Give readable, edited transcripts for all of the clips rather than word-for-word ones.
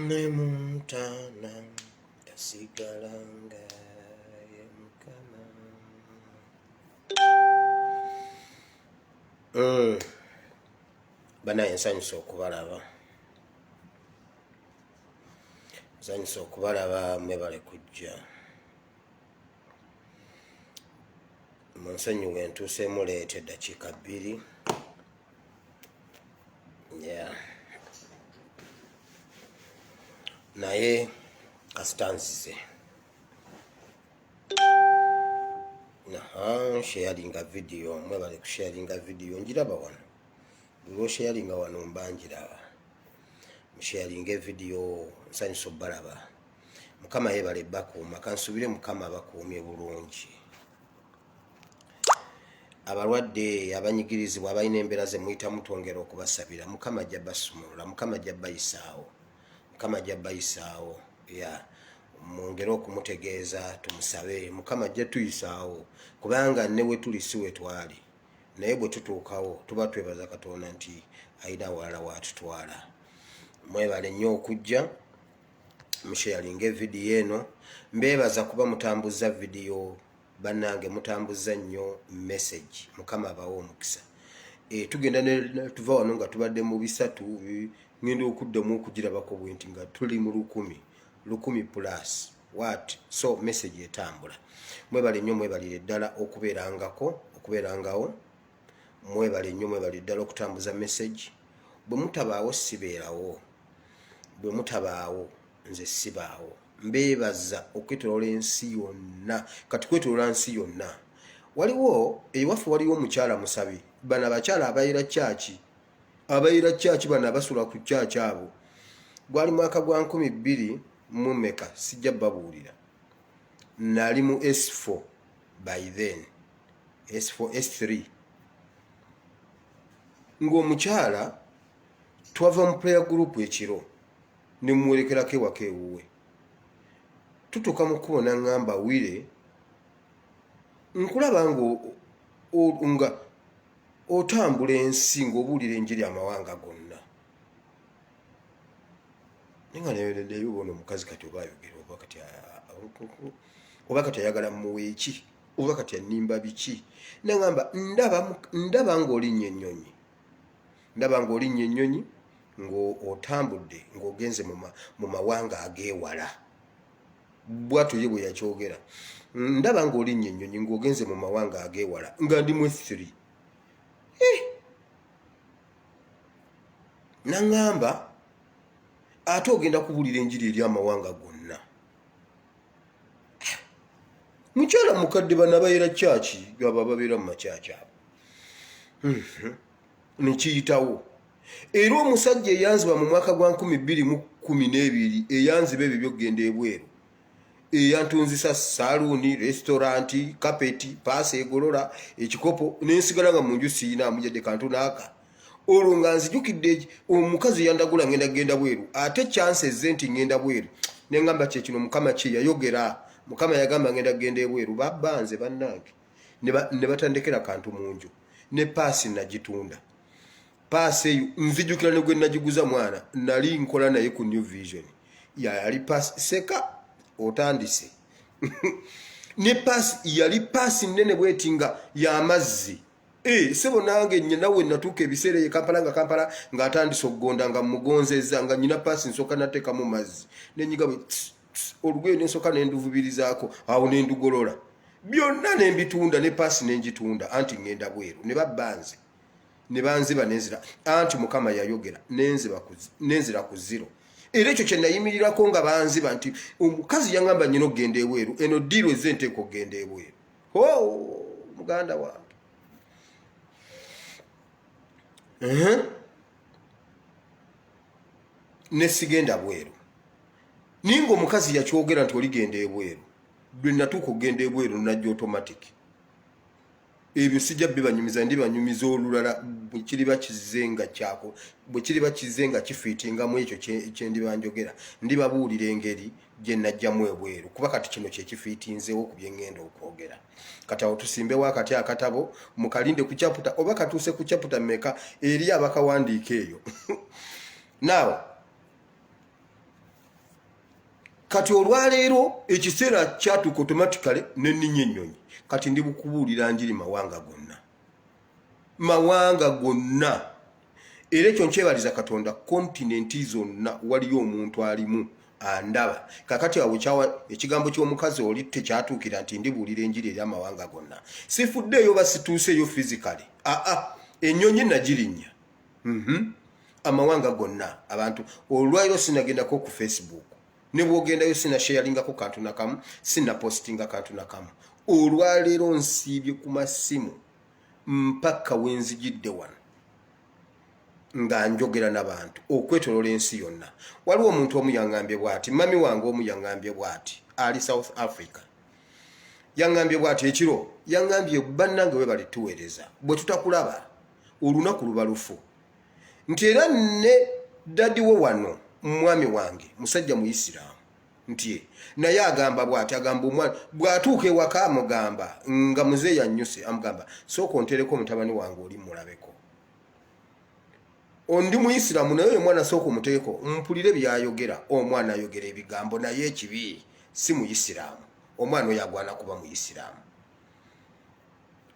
Nemuntana tasigalanga yemukama. Banaye nsanyusa okubalaba. Nsanyusa okubalaba mwebale kujja. Munsonyiwe ntuuseemu leeta eddakiika 2. Naye kasitanzize. Sharinga video, mwebale kusharinga video njiraba wano. Lwo sharinga wano mbanjiraba. Sharinga video nsanyusa balaba. Mukama yebale bakuuma kansubire mukama bakuumye bulungi. Abalwadde abanyigirizibwa abalina embeera ze muyita mutongera okubasabira mukama ajja basumulula mukama ajja bayisaawo mukama ajja bayisaawo mwongere okumutegeeza tumusabe mukama ajja tuyisaawo kubanga ne we tuli si we twali naye bwe tutuukawo tuba twebaza Katonda nti ayina walala waatutwala. Mwebale nnyo okujja musharinga vidiyo eno. Mbeebaza kuba mutambuza vidiyo bannange mutambuza nnyo message mukama abawo omukisa. Tugenda tuva wano nga tubadde mu 3 ngenda okuddamu okugirabako bwenti nga tuli mu 10 plus what so message etambula. Mwebale nnyo mwebalire ddala okubeerangawo mwebale nnyo mwebale ddala okutambuza message. Bwe mutabaawo sibeerawo bwe mutabaawo nze sibaawo. Mbeebaza okwetoloola ensi yonna kati kwetoloola nsi yonna. Waliwo ewaffe waliwo omukyala musabi bano abakyala abayira kyaki bano abasula ku kyaki abo gwali mwaka gwa 2000 mu meka sijja babuulira nali mu S4 by then S4 S3 ng'omukyala twava mu prayer group ekiro ne mwerekerako ewaka ewuwe tutuuka mu kubona ngamba wire nkulaba nga otambula ensi ng'obuulira enjiri amawanga gonna. Nenga neeyo bona omukazi kati oba ayogera oba kati ayagala muwe eki oba kati annimba biki. Nangamba ndaba ng'olinnye ennyonyi ng'otambudde ng'ogenze mu mawanga ageewala. Bwatyo ye bwe yakyogera. Ndaba ng'olinnye ennyonyi ng'ogenze mu mawanga ageewala nga ndi mu 3. Nangamba ate ogenda kubuulira enjiri eri amawanga gonna. Mukyala mukadde bano abayera kyaki abo babeera mu makyaki abo. Nekiyitawo. Era omusajja eyanziba mu mwaka gwa 2012 eyanziba ebyo byokgenda ebweru. Eyantunzisa saluuni, restauranti, kapeti, paasi egolola, ekikopo n'ensigala nga mu nju siina amujjadde kantu naaka. Olwo nga nzijukidde omukazi yandagula ngenda bweru ate chance ezze nti ngenda bweru. Ne ngamba kye kino mukama kye yayogera. Mukama yagamba ngenda ebweru babbanze bannange ne batandekera kantu mu nju ne paasi nagitunda. Paasi eyo nzijukira ne gwe nagiguza mwana nali nkola naye ku New Vision yali paasi seka otandise ne paasi yali paasi nene bwetinga y'amazzi. Sebo nange nawe natuuka ebiseera ye Kampala nga atandise okugonda nga mugonzeza nga nyina paasi nsooka nateeka mu mazzi nenyiga bwe olugoye nensooka nenduvubirizaako awo nendugolola byonna nembitunda ne paasi nenjitunda anti ngenda bweru ne babbanze ne banziba nenzira anti mukama yayogera nenzira ku 0. Era ekyo kye nayimirirako nga banziba nti omukazi yangamba nyina okgenda ebweru eno ddiiro ezze nteeka okgenda ebweru. Muganda wange nesigenda bweru ninga omukazi yakyogera nti oligenda ebweru lwe natuuka okgenda ebweru najja automatic. ebyo sijja bibanyumiza ndibanyumiza olulala bwekiriba kizenga kyako bwekiriba kizenga kifiitingamu ekyo kyendibanjogera ndibabuulira engeri gye najjamu ebweru kuba kati kino kyekifiitinzeewo ku byengenda okwogera kati awo tusimbewo akati akatabo mukalinde ku chaputa oba katuuse ku chaputa mmeka eri abakawandiika eyo naawe kati olwaleero ekiseera kyatuuka automatically nenninya ennyonyi kati ndi bukubuulira njiri mawanga gonna era ekyo nkyebaliza Katonda kontinenti zonna waliyo omuntu alimu andaba kakati awo ekigambo ky'omukazi oli tekyatuukira nti ndibuulira enjiri eri amawanga gonna sifuddeeyo basituuseeyo physically ennyonyi nagirinnya amawanga gonna abantu olwaliro sinagendako ku Facebook ne bwogendayo sina sharingako kantu nakamu sina postinga kantu nakamu olwaleero nsiibye ku masimu mpaka wenzijidde wano nga njogera n'abantu okwetolola ensi yonna waliwo omuntu omu yangambye bw'ati mami wange omu yangambye bw'ati ali South Africa yangambye bw'ati ekiro yangambye bannange we bali tuweereza bwe tutakulaba olunaku luba lufu nti era ne dadi wo wano mwami wange musajja Muisiraamu nti naye agamba bw'ati agamba omwana bw'atuuka ewaka amugamba nga muzeeyi annyuse amugamba sooka ontereko mutabani wange oli mulabeko ondi Muisiraamu naye oyo omwana sooka omuteeko mpulire byayogera omwana ayogera ebigambo naye ekibi si Muisiraamu omwana oyo agwana kuba Muisiraamu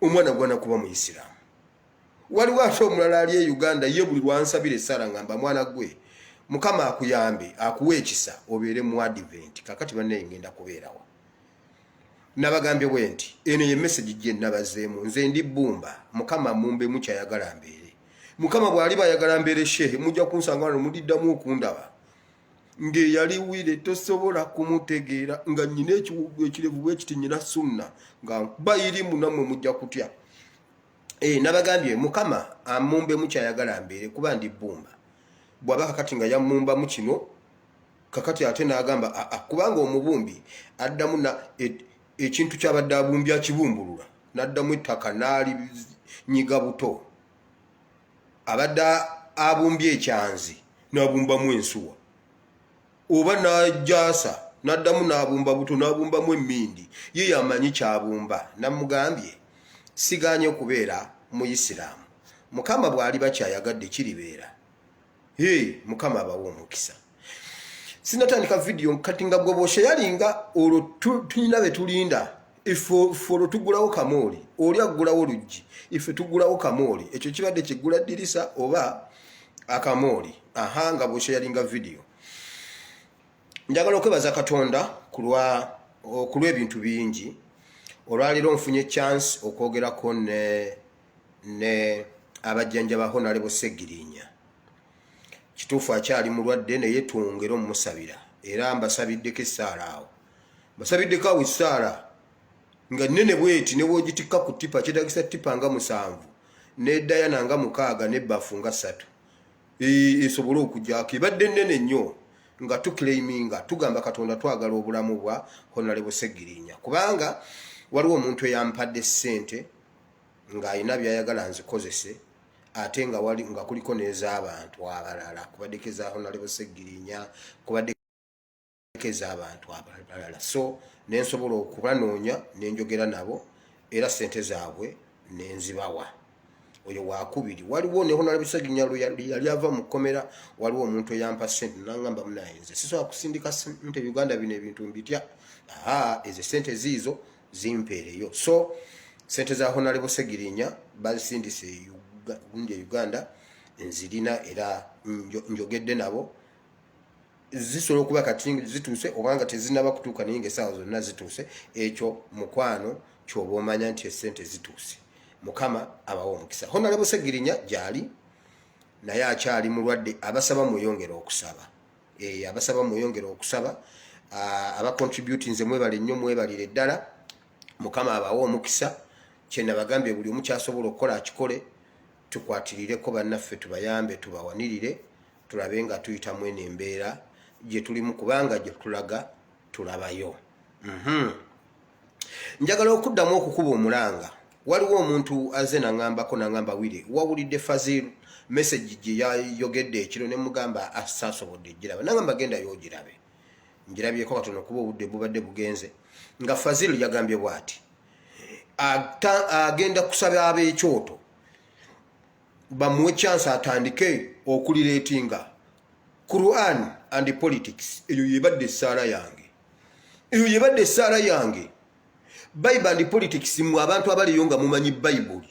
omwana agwana kuba Muisiraamu waliwo ate omulala ali e Uganda ye buli lwansabira essala ngamba mwana gwe Mukama akuyambe akuwe ekisa obeere mu advent kakati banne ngenda kubeerawo nabagambye bwenti eno ye message gye nabazeemu nze ndi Bumba Mukama mumbe mukyayagala mbeere Mukama bw'ali bayagala mbeere shehe mujja kunsanga wano muliddamu okundaba ng'eyali wire tosobola kumutegeera nga nnyina ekirevu bwekiti nnyina sunna nga bayirimu nammwe mujja kutya nabagambye Mukama amumbe mukyayagala mbeere kuba ndi Bumba bwaba kakati nga yamumba mu kino kakati ate n'agamba kubanga omubumbi addamu na ekintu ky'abadde abumbya kibumbulula n'addamu ettaka n'ali nyiga buto abadde abumbye ekyanzi n'abumbamu ensuwa oba n'ajjaasa n'addamu n'abumba buto n'abumbamu emmindi ye yamanyi kyabumba namugambye siganye okubeera Muisiraamu Mukama bw'ali bakyayagadde kiribeera Mukama abawo omukisa sinatandika video kati nga goboshe yalinga olwo tulina be tulinda ifo tugulawo kamooli oli agulawo luggi ife tugulawo kamooli ekyo kibadde kigula dirisa oba akamooli nga boshe yalinga video njagala okwebaza Katonda kulwa ebintu bingi olwaliro nfunye chance okwogerako ne abajjanjaba Honorable Segirinya kituufu akyali mulwadde naye twongere omusabira era mbasabiddeko essaala awo mbasabiddeko awo essaala nga nnene bweti ne bwogitikka ku tipa kyetagisa tipa nga 7 n'eddayana nga 6 n'ebbafu nga 3 esobole okujjaako ebadde nnene nnyo nga tuclaiminga tugamba Katonda twagala obulamu bwa Honorable Segirinya kubanga waliwo omuntu eyampadde ssente ng'alina byayagala nzikozese ate nga kuliko n'ez'abantu abalala kubaddeko eza Honorable Segirinya kubaddeko ez'abantu abalala so nensobola okubanoonya nenjogera nabo era ssente zaabwe nenzibawa oyo wakubiri waliwo ne Honorable Segirinya yali ava mu kkomera waliwo omuntu eyampa ssente nangamba munayenze sisobola kusindika ssente Uganda bino ebintu mbitya ezo ssente ziizo zimpeereyo so ssente za Honorable Segirinya bazisindise Uganda nzirina era njogedde nabo zisobola okuba kati zituuse obanga tezinaba kutuuka naye ng'essaawa zonna zituuse ekyo mukwano ky'oba omanya nti essente zituuse Mukama abawo omukisa Honorable Segirinya gyali naye akyali mulwadde abasaba mweyongera okusaba abasaba mweyongera okusaba abacontributing nze mwebale nnyo mwebalire ddala Mukama abawo omukisa kye nabagambye buli omu kyasobola okukola akikole tukwatirireko bannaffe tubayambe tubawanirire tulabe nga tuyitamu eno embeera gye tulimu kubanga gye tulaga tulabayo njagala okuddamu okukuba omulanga waliwo omuntu aze nangambako nangamba wire wawulidde Fazil message gye yayogedde ekiro ne mugamba asasobodde giraba nangamba genda yogirabe njirabyeko katono kuba obudde bubadde bugenze nga Fazil yagambye bwati agenda kusaba ab'ekyoto bamuwe chance atandike okuliretinga Quran and politics eyo yebadde sala yange Bible and politics mu abantu abaliyonga mumanyi Bible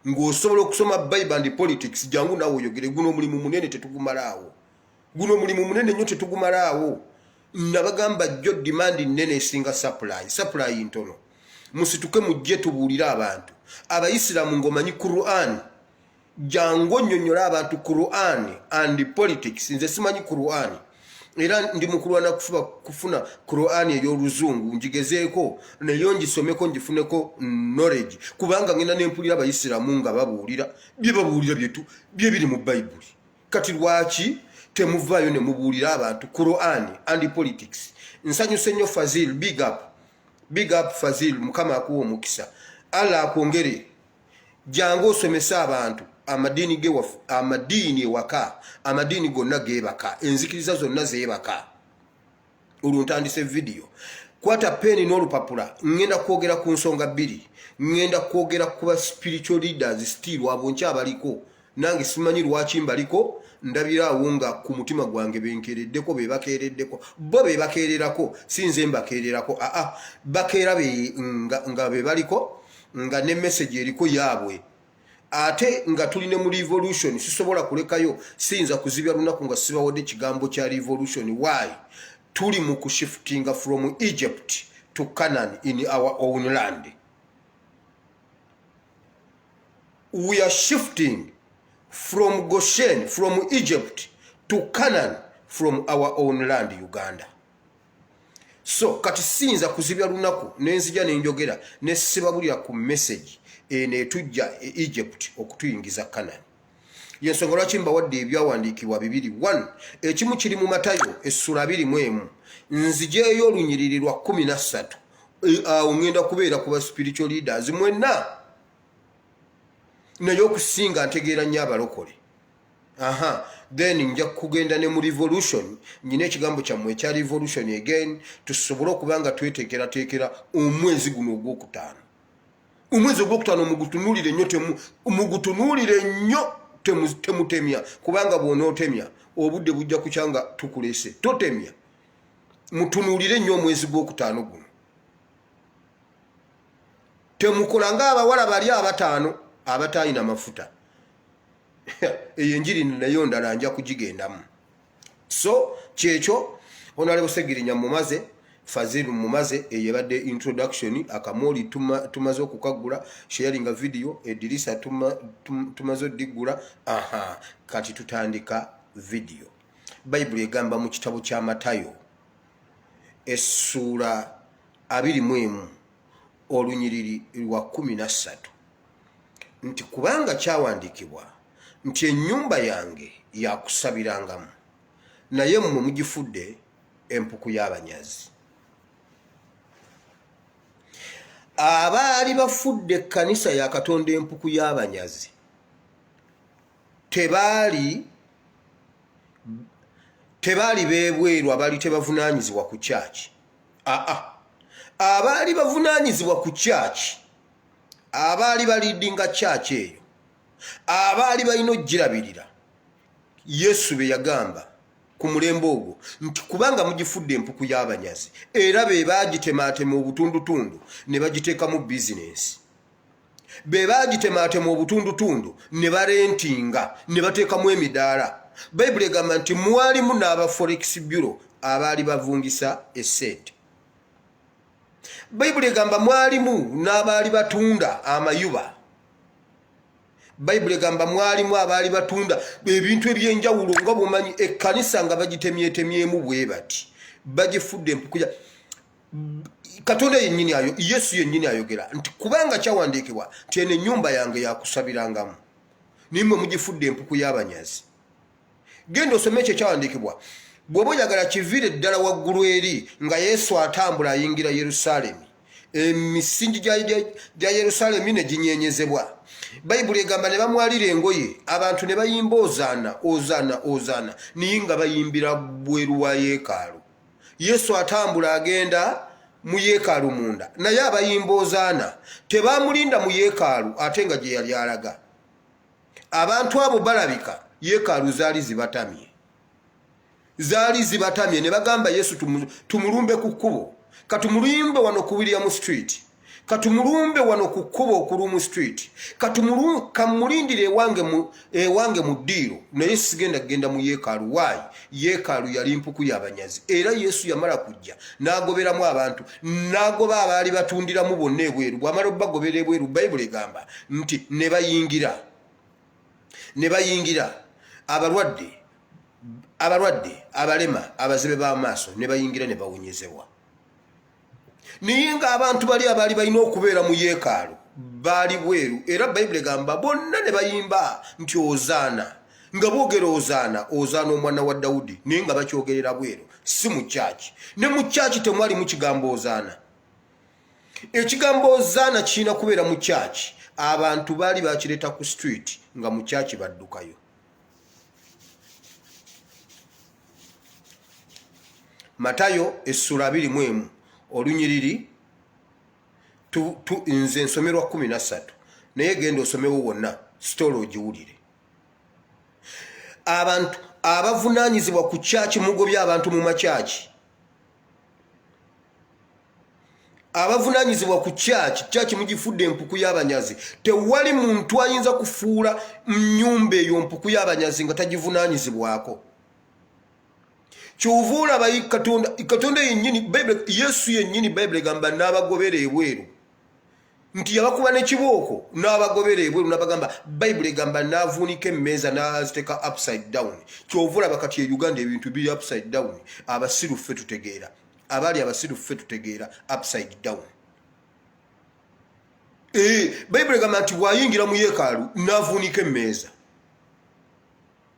ng'osobola okusoma Bible and politics jangu nawo oyogere guno mulimu munene tetugumalaawo nnyo tetugumalaawo nabagamba jjo demand nene esinga supply ntono musituke mujje tubuulira abantu abayisiramu ng'omanyi Quran jangu nnyonnyola abantu Quran and politics nze simanyi Quran era ndi mukulwana kufuna Quran ey'oluzungu njigezeeko nayo ngisomeko njifuneko knowledge kubanga ngenda nempulira abayisiramu nga babuulira byetu bye biri mu Bible kati lwaki temuvaayo ne mubuulira abantu Quran and politics nsanyuse nnyo Fazil big up Fazil mukama akuwa omukisa Allah akwongere jangu osomesa abantu amadini ewaka amadini gonna geebaka enzikiriza zonna zeebaka oluntandise video kwata peni n'olupapula ngenda kwogera ku nsonga bbiri ngenda kwogera ku spiritual leaders still aboncha abaliko nange simanyi lwaki mbaliko ndabiraawo nga ku mutima gwange benkereddeko bebakereddeko bo bebakererako sinze mbakererako bakeera nga bebaliko nga ne message eriko yaabwe ate nga tuline mu revolution sisobola kulekayo sinza kuzibya lunaku nga sibawadde kigambo kya revolution why tuli mu kushiftinga from Egypt to Canaan in our own land. We are shifting from Goshen, from Egypt to Canaan from our own land, Uganda. So kati sinza kuzibya lunaku nenzija nenjogera nesibabulira ku message ene tujja Egypt okutuyingiza Canaan. Yensonga lwaki mbawadde ebyawandiikibwa bibiri 1 ekimu kiri mu Matayo essula 21 nzijeeyo olunyiriri lwa 13 awo ngenda kubeera kuba spiritual leaders mwenna naye okusinga ntegeera nnyo abalokole then nja kugenda ne mu revolution nyina ekigambo kyammwe ekya revolution again tusobole okuba nga tweteekerateekera omwezi guno ogwokutaano mugutunuulire nnyo temutemya kubanga bw'onootemya obudde bujja kukyanga tukulese totemya mutunuulire nnyo omwezi gw'okutaano guno temukola ng'abawala bali abataano abataalina mafuta eyo enjiri nayo ndala nja kugigendamu so kyekyo Honorable Segirinya mumaze Fazil mumaze eyebadde introduction akamoli tumaze okukagula sharing video edirisa tumaze digula kati tutandika video. Bible egamba mu kitabo kya Matayo essula 21 olunyiriri lwa 13 nti kubanga kyawandikibwa nti ennyumba yange yakusabirangamu naye mmwe mugifudde empuku y'abanyazi. Abaali bafudde kanisa ya Katonda empuku y'abanyazi tebaali beebweru abaali tebavunaanyizibwa ku church. Abaali bavunaanyizibwa ku church abaali balidinga church eyo abaali balina ogirabirira Yesu be yagamba ku mulembe ogwo nti kubanga mugifudde empuku y'abanyazi era be baagitemaatema obutundutundu ne bagiteeka mu bizinesi be baagitemaatema obutundutundu ne barentinga ne bateekamu emidaala. Bayibuli egamba nti mwalimu n'aba forex bureau abaali bavungisa essente. Bayibuli egamba mwalimu n'abaali batunda amayuba. Bayibuli egamba mwalimu abaali batunda ebintu ebyenjawulo nga bwomanyi ekkanisa nga bagitemyetemyemu bwe bati bagifudde empuku ya Katonda yennyini ayo Yesu yennyini ayogera nti kubanga kyawandiikibwa nti eno ennyumba yange yakusabirangamu nimwe mugifudde empuku y'abanyazi. Genda osome ekyo kyawandiikibwa bw'oba oyagala kiviire ddala waggulu eri nga Yesu atambula ayingira Yerusaalemi emisingi gya Yerusalemu ne ginyenyezebwa. Bayibuli egamba ne bamwalira engoye abantu ne bayimba ozaana ozaana ozaana niye nga bayimbira bweru wa yeekaalu. Yesu atambula agenda mu yeekaalu munda naye abayimba ozaana tebamulinda mu yeekaalu ate nga gye yali alaga. Abantu abo balabika yeekaalu zaali zibatamye ne bagamba Yesu tumulumbe ku kkubo, katumulumbe wano ku William Street, katumulumbe wano ku kkubo ku Room Street, kamulindire ewange mu ddiiro naye sigenda mu yeekaalu. Waayi yeekaalu yali mpuku y'abanyazi era Yesu yamala kujja n'agoberamu abantu n'agoba abaali batundiramu bonna ebweru. Bw'amala obbagobera ebweru Bayibuli egamba nti ne bayingira abalwadde abalema abazibe b'amaaso ne bayingira ne bawonyezebwa. Niye nga abantu bali abaali balina okubeera mu yeekaalu baali bweru era Bayibuli egamba bonna ne bayimba nti ozaana, nga boogera ozaana omwana wa Dawudi naye nga bakyogerera bweru si mu kyaki. Ne mu kyaki temwali mu kigambo ozaana. Ekigambo ozaana kirina kubeera mu kyaki. Abantu baali bakireeta ku street nga mu kyaki baddukayo. Matayo essula 21 olunyiriri nze ensomerwa 13 naye genda osomewo wonna sitolo ogiwulire. Abantu abavunaanyizibwa ku kyaki mugobya abantu mu makyaki. Abavunaanyizibwa ku kyaki mugifudde empuku y'abanyazi. Tewali muntu ayinza kufuula nnyumba eyo mpuku y'abanyazi nga tagivunaanyizibwako. Kyuvuula bayi Katonda yennyini Yesu yennyini Bayibuli egamba n'abagobera ebweru nti yabakuba n'ekibooko n'abagobera ebweru n'abagamba. Bayibuli egamba n'avuunika emmeeza n'aziteeka upside down. Kyovula bakati e Uganda ebintu biri upside down. Abasiru ffe tutegeera, abaali abasiru ffe tutegeera upside down. Bayibuli egamba nti bw'ayingira mu yeekaalu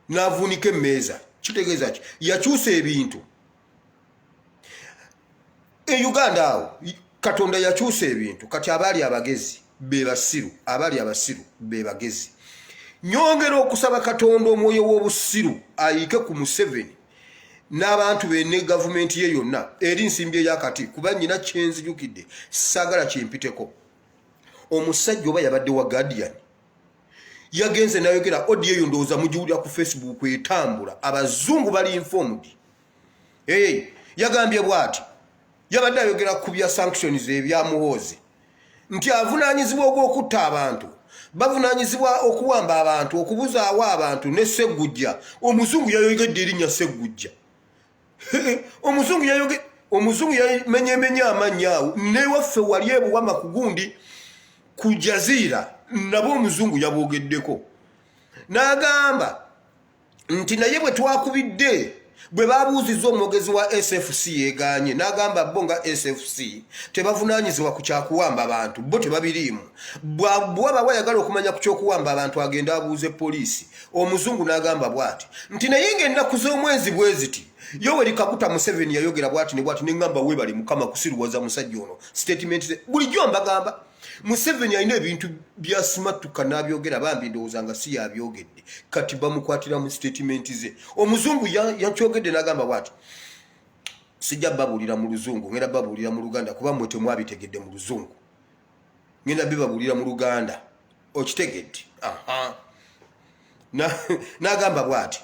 n'avuunika emmeeza. Kitegeeza ki? Yakyusa ebintu. Uganda awo Katonda yakyusa ebintu. Kati abaali abagezi be basiru, abaali abasiru be bagezi. Nyongera okusaba Katonda omwoyo w'obusiru ayiike ku Museveni n'abantu be ne gavumenti ye yonna eri nsimbi eyakati kuba nnyina kyenzijukidde saagala kyempiteko. Omusajja oba yabadde wa Guardian yagenze nayogera audio eyo ndowooza mugiwulira ku Facebook etambula. Abazungu bali informed. Yagambye bw'ati yabadde ayogera ku bya sanctions ebya Muhoozi nti avunaanyizibwa ogw'okutta abantu, bavunaanyizibwa okuwamba abantu, okubuzaawo abantu ne Sseggujja. Omuzungu yayogedde erinnya Sseggujja. Omuzungu yamenyemenya amannya awo. Newaffe wali ebuwama ku gundi ku Jazeera nabo omuzungu yaboogeddeko n'agamba nti naye bwe twakubidde bwe babuuzizza omwogezi wa SFC yegaanye n'agamba bo nga SFC tebavunaanyizibwa ku kyakuwamba abantu, bo tebabiriimu. Bw'aba wayagala okumanya ku kyokuwamba abantu agenda abuuze poliisi. Omuzungu n'agamba bw'ati nti naye ng'ennaku z'omwezi bwe ziti Yoweri Kaguta Museveni yayogera bw'ati ne bw'ati n'engamba weebali Mukama kusiruwaza musajja ono statement ze bulijjo mbagamba. Museveni alina ebintu byasimatuka n'abyogera bambi ndowooza nga si yabyogedde kati bamukwatira mu statement ze. Omuzungu yakyogedde n'agamba bw'ati sijja babuulira mu Luzungu, ngenda babuulira mu Luganda kuba mmwe temwabitegedde mu Luzungu, ngenda bibabuulira mu Luganda okitegedde. N'agamba bw'ati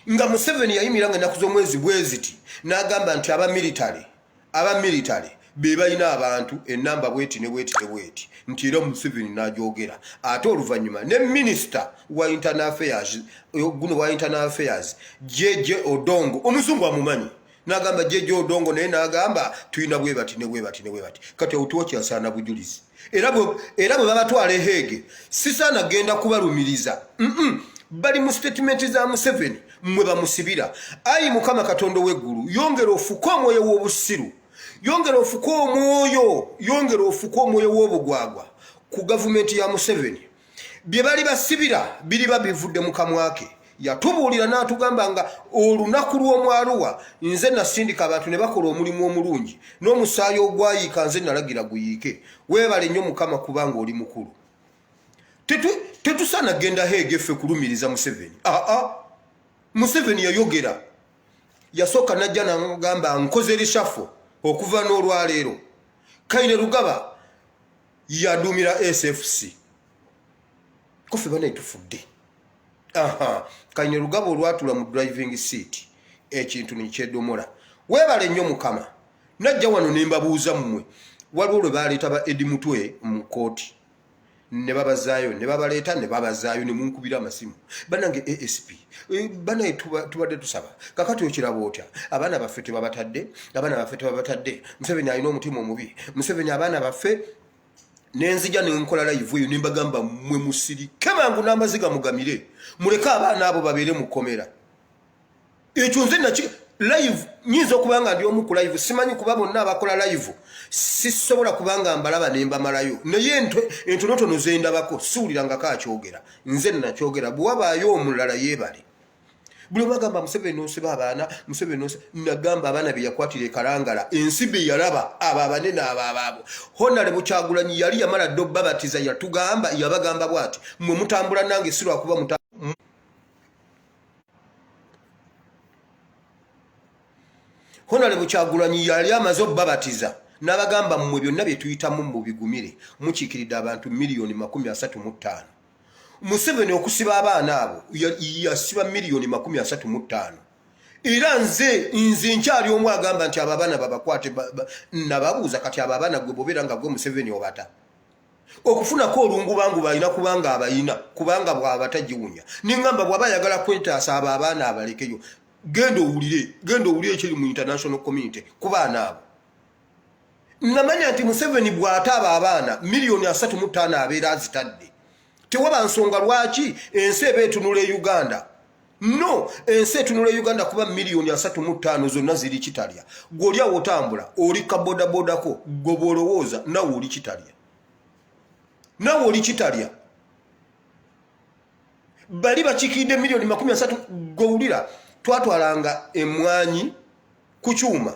nga Museveni yayimiranga ennaku z'omwezi bwe ziti n'agamba nti aba military be balina abantu ennamba bweti ne bweti ne bweti nti era Museveni n'agyogera. Ate oluvannyuma ne minisita wa internal affairs Jeje Odongo, omuzungu amumanyi, n'agamba Jeje Odongo naye n'agamba tulina bwe bati ne bwe bati ne bwe bati. Kati otuwo kyasaana bujulizi era bwe babatwala Heege sisaana genda kubalumiriza. Bali mu statement za Museveni mwe bamusibira. Ayi Mukama Katonda w'eggulu yongera ofuke omwoyo w'obusiru, yongera ofuke omwoyo w'obugwagwa ku gavumenti ya Museveni. Bye bali basibira biri babivudde mu kamwa ke. yatubuulira n'atugamba nga olunaku lw'omwaluwa nze nasindika abantu ne bakola omulimu omulungi n'omusaayi ogwayiika nze nalagira guyiike weebale nnyo Mukama kubanga oli mukulu. Tetusaana genda heegeffe kulumiriza Museveni. Museveni yayogera yasooka najja n'agamba nkoze rishafo okuva n'olwaleero. Kainerugaba yadumira SFC kofe bana itufudde. Kainerugaba olwatula mu driving seat ekintu nikyedomola. Weebale nnyo Mukama. Najja wano ne mbabuuza mmwe waliwo lwe baleeta ba Edi Mutwe mu kooti ne babazaayo ne babaleeta ne babazaayo ne munkubira amasimu banange ASP bana tubadde tusaba kakati okiraba otya abaana baffe tebabatadde Museveni alina omutima omubi Museveni abaana baffe nenzija nenkola live eyo nembagamba mmwe musiri kemangu n'amaziga mugamire muleke abaana abo babeere mu komera ekyo nze naki live nyiza okubanga ndi omu ku live simanyi kuba bonna abakola live sisobola kubanga mbalaba nemba malayo naye entonotono zendabako siwuliranga kakyogera nze nakyogera bwabaayo omulala yeebale buli bagamba Museveni osiba abaana Museveni nagamba abaana be yakwatira ekalangala ensi be yalaba abo abanene abaabo Honorable Kyagulanyi yali yamala ddo babatiza yabagamba bwati mmwe mutambula nange sirwa kuba Honorable Kyagulanyi yali amaze babatiza n'abagamba mmwe byonna bye tuyitamu mu bigumire mukiikiridde abantu miliyoni 35. Museveni okusiba abaana abo yasiba miliyoni 35. Era nze nkyali omu agamba nti abaana babakwate nababuuza kati abaana gwe bobeera nga gwe Museveni obata okufunako olungu bangu balina kubanga abayina kubanga bw'abatagiwunya ningamba bw'aba ayagala kwentaasa abo abaana abalekeyo genda owulire ekiri mu international community ku baana abo. Namanya nti Museveni bw'ataaba abaana miliyoni 35 abeera azitadde. Tewaba nsonga lwaki ensi eba etunula e Uganda. No, ensi etunula e Uganda kuba miliyoni 35 zonna ziri kitalya. Gw'olya wotambula oli kabodabodako gobolowooza nawe oli kitalya. Bali bakikidde miliyoni 30 gw'owulira twatwalanga emwanyi ku kyuma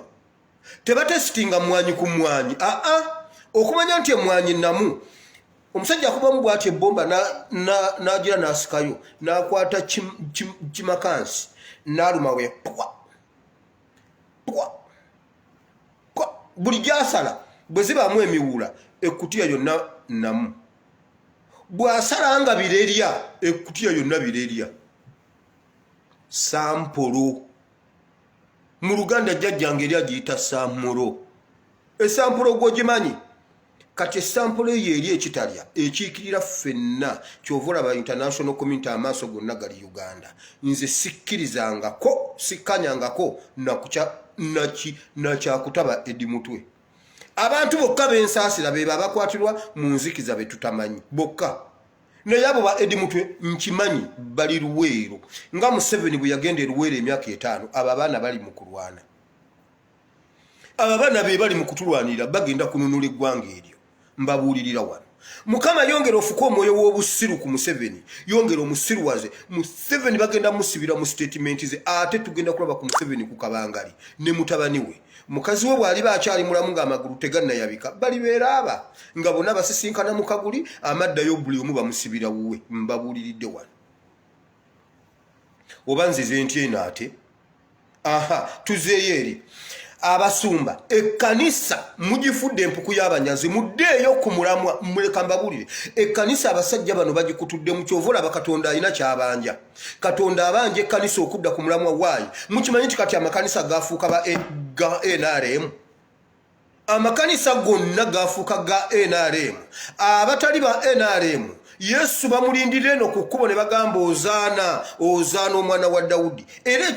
tebatesitinga mwanyi ku mwanyi okumanya nti emwanyi namu omusajja akubamu bw'ati ebbomba n'agira n'asikayo n'akwata kimakansi n'aluma we buli gy'asala bwe zibaamu emiwula ekkutiya yonna namu bw'asala nga birerya ekkutiya yonna birerya sampolo mu Luganda jjajjange eri agiyita sampolo esampolo gwogimanyi kati esampolo eyo eri ekitalya ekiikirira ffenna kyova olaba international community amaaso gonna gali Uganda nze sikkirizangako sikkanyangako nakyakutaba Edi Mutwe abantu bokka b'ensaasira be babakwatirwa mu nzikiza be tutamanyi bokka naye abo ba Edi Mutwe nkimanyi bali Luweero nga Museveni bwe yagenda e Luweero emyaka 5 abo abaana bali mu kulwana abaana be bali mu kutulwanirira bagenda kununula eggwanga eryo mbabuulirira wano Mukama yongera ofuka omwoyo w'obusiru ku Museveni yongera omusiruwaze Museveni bagenda musibira mu statement ze ate tugenda kulaba ku Museveni ku kabangali ne mutabani we mukazi we bwali bakyali mulamu ng'amagulu tegannayabika bali beeraaba nga bonna basisinkana mu kaguli amaddayo buli omu bamusibira wuwe mbabuuliridde wano oba nzize ntyeno ate tuzeeyo eri abasumba ekkanisa mugifudde empuku y'abanyazi muddeeyo ku mulamwa muleka mbabuulire ekkanisa abasajja bano bagikutudde mu kyovola bakatonda alina kyabanja katonda abanja ekkanisa okudda ku mulamwa waayi mukimanyi nti kati amakanisa gafuuka ga NRM amakanisa gonna gafuuka ga NRM abatali ba NRM Yesu bamulindire eno ku kkubo ne bagamba ozaana omwana wa Dawudi era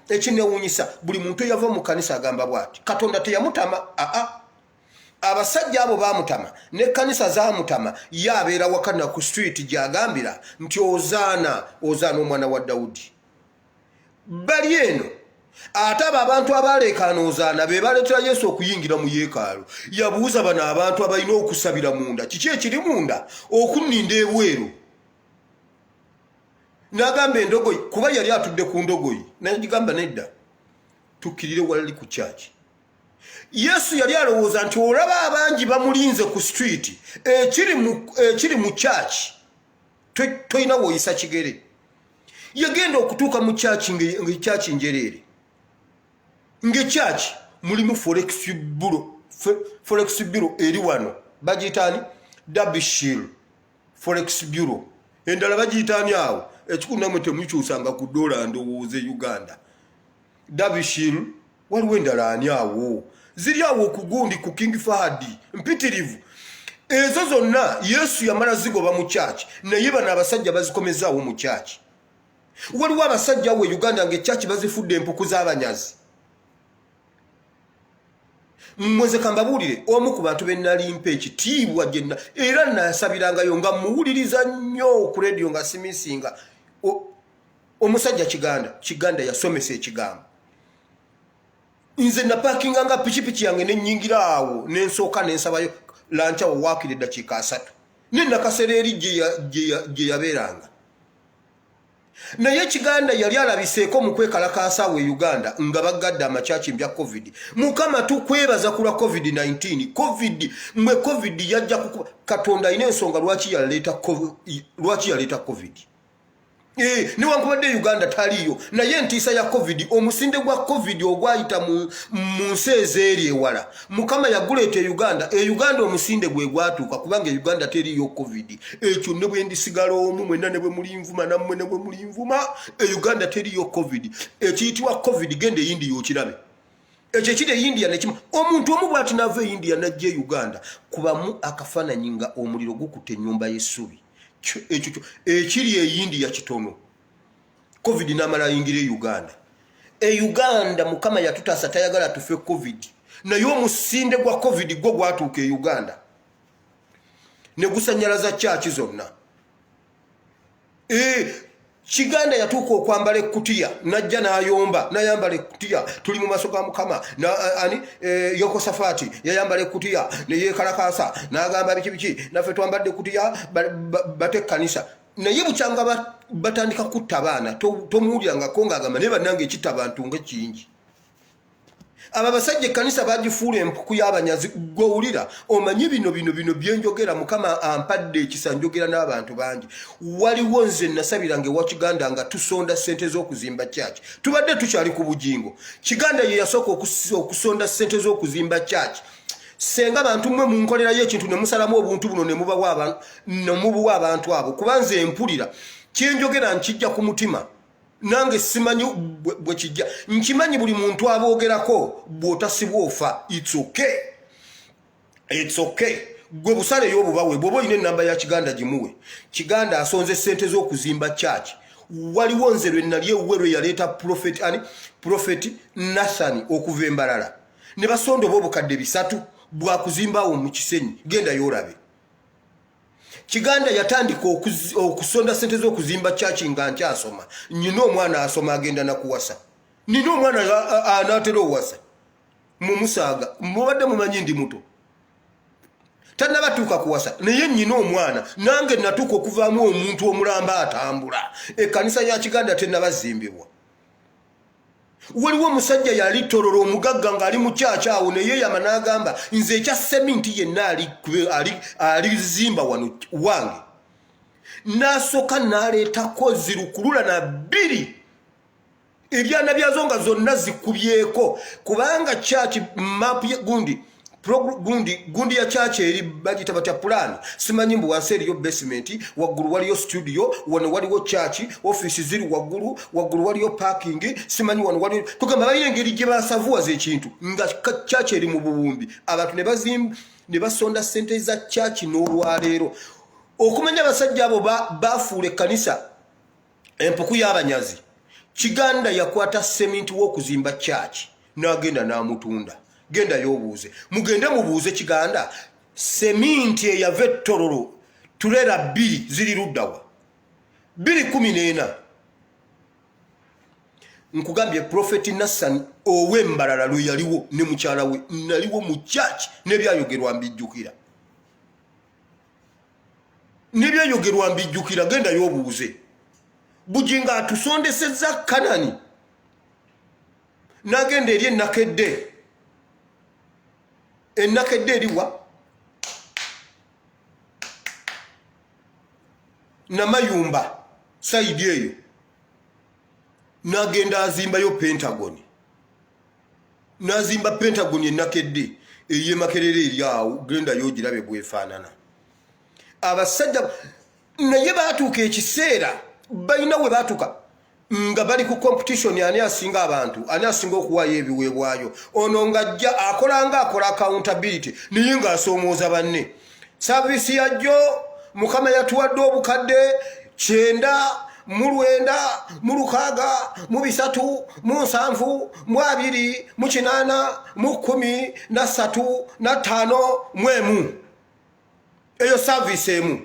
ekinewunyisa buli muntu eyava mu kanisa agamba bwati katonda teyamutama abasajja abo bamutama n'ekkanisa zamutama yabeera wakana ku street gyagambira nti ozaana omwana wa Dawudi bali eno ate abantu abaleekaana ozaana be baleetera Yesu okuyingira mu yeekaalu yabuuza bano abantu abalina okusabira munda kiki ekiri munda okunninda ebweru n'agamba endogoyi kuba yali atudde ku ndogoyi n'agigamba nedda tukkirire walali ku church. Yesu yali alowooza nti olaba abangi bamulinze ku street ekiri mu church toyina woyisa kigere. Yagenda okutuuka mu church ng'echurch njereere. Ng'echurch mulimu forex bureau eri wano bagiyitaani Derbyshire Forex Bureau. Endala bagiyitaani awo ekikulu namwe temukyusanga ku dola ndowooze Uganda. Derbyshire waliwo endala ani awo ziri awo okugundi ku King Fahd mpitirivu. Ezo zonna Yesu yamala zigoba mu church naye bano abasajja bazikomezaawo mu church. Waliwo abasajja we Uganda ng'echurch bazifudde empuku z'abanyazi. Mweze kambabuulire omu ku bantu bennali mpa ekitiibwa gyenna era nasabirangayo nga muwuliriza nnyo ku radio nga simisinga omusajja Kiganda yasomesa ekigambo. Nze napakinga nga pikipiki yange nennyingira awo nensooka nensabayo lancha wawaakire eddakiika 3 nenakaseera eri gye yabeeranga. Naye Kiganda yali alabiseeko mu kwekalakaasa we Uganda nga bagadde amakyaki bya COVID. Mukama tukwebaza ku lwa COVID-19. COVID yajja kukuba Katonda ine ensonga lwaki yaleeta COVID. Niwankubadde Uganda taliyo naye entiisa ya COVID omusinde gwa COVID ogwayita mu nsi ezeeri ewala Mukama yaguleeta Uganda. Uganda omusinde gwe gwatuuka kubanga Uganda teriyo COVID. Ekyo ne bwe ndisigala omu mwenna ne bwe muli nvuma nammwe ne bwe muli nvuma Uganda teriyo COVID. Ekiyitibwa COVID gende India okirabe. Ekyo kiri India nekima omuntu omu bw'ati nava India najja Uganda kubamu akafaananyi nga omuliro gukutte ennyumba y'essubi. Ekiri India kitono. COVID namala yingira Uganda. Uganda Mukama yatutaasa tayagala tufe COVID. Naye omusinde gwa COVID gwo gwatuuka Uganda. Ne gusanyalaza church zonna. Kiganda yatuuka okwambala ekkutiya najja n'ayomba n'ayambala ekkutiya tuli mu maaso ga Mukama Yoko Safati yayambala ekkutiya ne yeekalakaasa n'agamba biki naffe twambadde ekkutiya bate ekkanisa naye bukyanga batandika kutta abaana tomuwulirangako ng'agamba naye bannange ekitta abantu nga kingi. Aba basajja ekkanisa bagifuula empuku y'abanyazi gw'owulira omanyi bino byenjogera Mukama ampadde ekisa njogera n'abantu bangi. Waliwo nze nasabiranga ewa Kiganda nga tusonda ssente z'okuzimba church. Tubadde tukyali ku bugingo. Kiganda ye yasooka okusonda ssente z'okuzimba church. Senga abantu mmwe munkolerayo ekintu ne musalamu obuntu buno ne mubuwa abantu abo kubanze empulira kyenjogera nkijja ku mutima. Nange simanyi bwe kijja nkimanyi buli muntu aboogerako bw'otasibwa ofa. It's okay gwe busale y'obubawe bw'oba olina ennamba ya Kiganda gimuwe. Kiganda asonze ssente z'okuzimba church. Waliwo nze lwe nali ewuwe lwe yaleeta Prophet Nathan okuva Embalala ne basonda oba obukadde 3 bwakuzimbawo mu Kisenyi genda y'olabe. Kiganda yatandika okusonda ssente z'okuzimba church nga nkyasoma. Nyina omwana asoma agenda nakuwasa. Nina omwana anaatera owasa mu Musaaga mubadde mumanyi ndi muto tannabatuuka kuwasa naye nyina omwana nange natuuka okuvaamu omuntu omulamba atambula. Ekkanisa ya Kiganda tennabazimbibwa. Waliwo omusajja yali Tororo omugagga ng'ali mu church awo naye yama n'agamba nze ekya seminti yenna alizimba wano wange. N'asooka n'aleetako zirukulula na 2 ebyana byazo nga zonna zikubyeko kubanga church map gundi ya church eri bagita batya plan simanyi mbu wansi eriyo basement waggulu waliyo studio wano waliwo church office ziri waggulu waliyo parking simanyi wano waliyo tugamba balina engeri gye basavuwaza ekintu nga church eri mu buwumbi abantu ne basonda ssente za church n'olwaleero okumanya abasajja abo bafuula ekkanisa empuku y'abanyazi. Kiganda yakwata seminti w'okuzimba church n'agenda n'amutunda. Genda yobuuze mugende mubuuze Kiganda seminti eyava Tororo tulera 2 ziri luddawa 2:14. Nkugambye Prophet Nathan ow'Embalala lwe yaliwo ne mukyala we naliwo mu church nebyayogerwa mbijjukira genda yobuuze Bujinga atusondesezza Kanani nagenda eri enakedde eriwa Namayumba saidi eyo nagenda azimbayo Pentagon nazimba Pentagon enakedde eye Makerere eryawo genda yogirabe bwefaanana abasajja naye baatuuka ekiseera balina we baatuuka nga bali ku competition ani asinga abantu ani asinga okuwaayo ebiweebwayo ono ng'ajja akola accountability naye ng'asoomooza banne saavisi yajjo Mukama yatuwadde obukadde 9 mu 9 mu 6 mu 3 mu 7 mu 2 mu 8 mu 10 na 3 na 5 mu 1 eyo service emu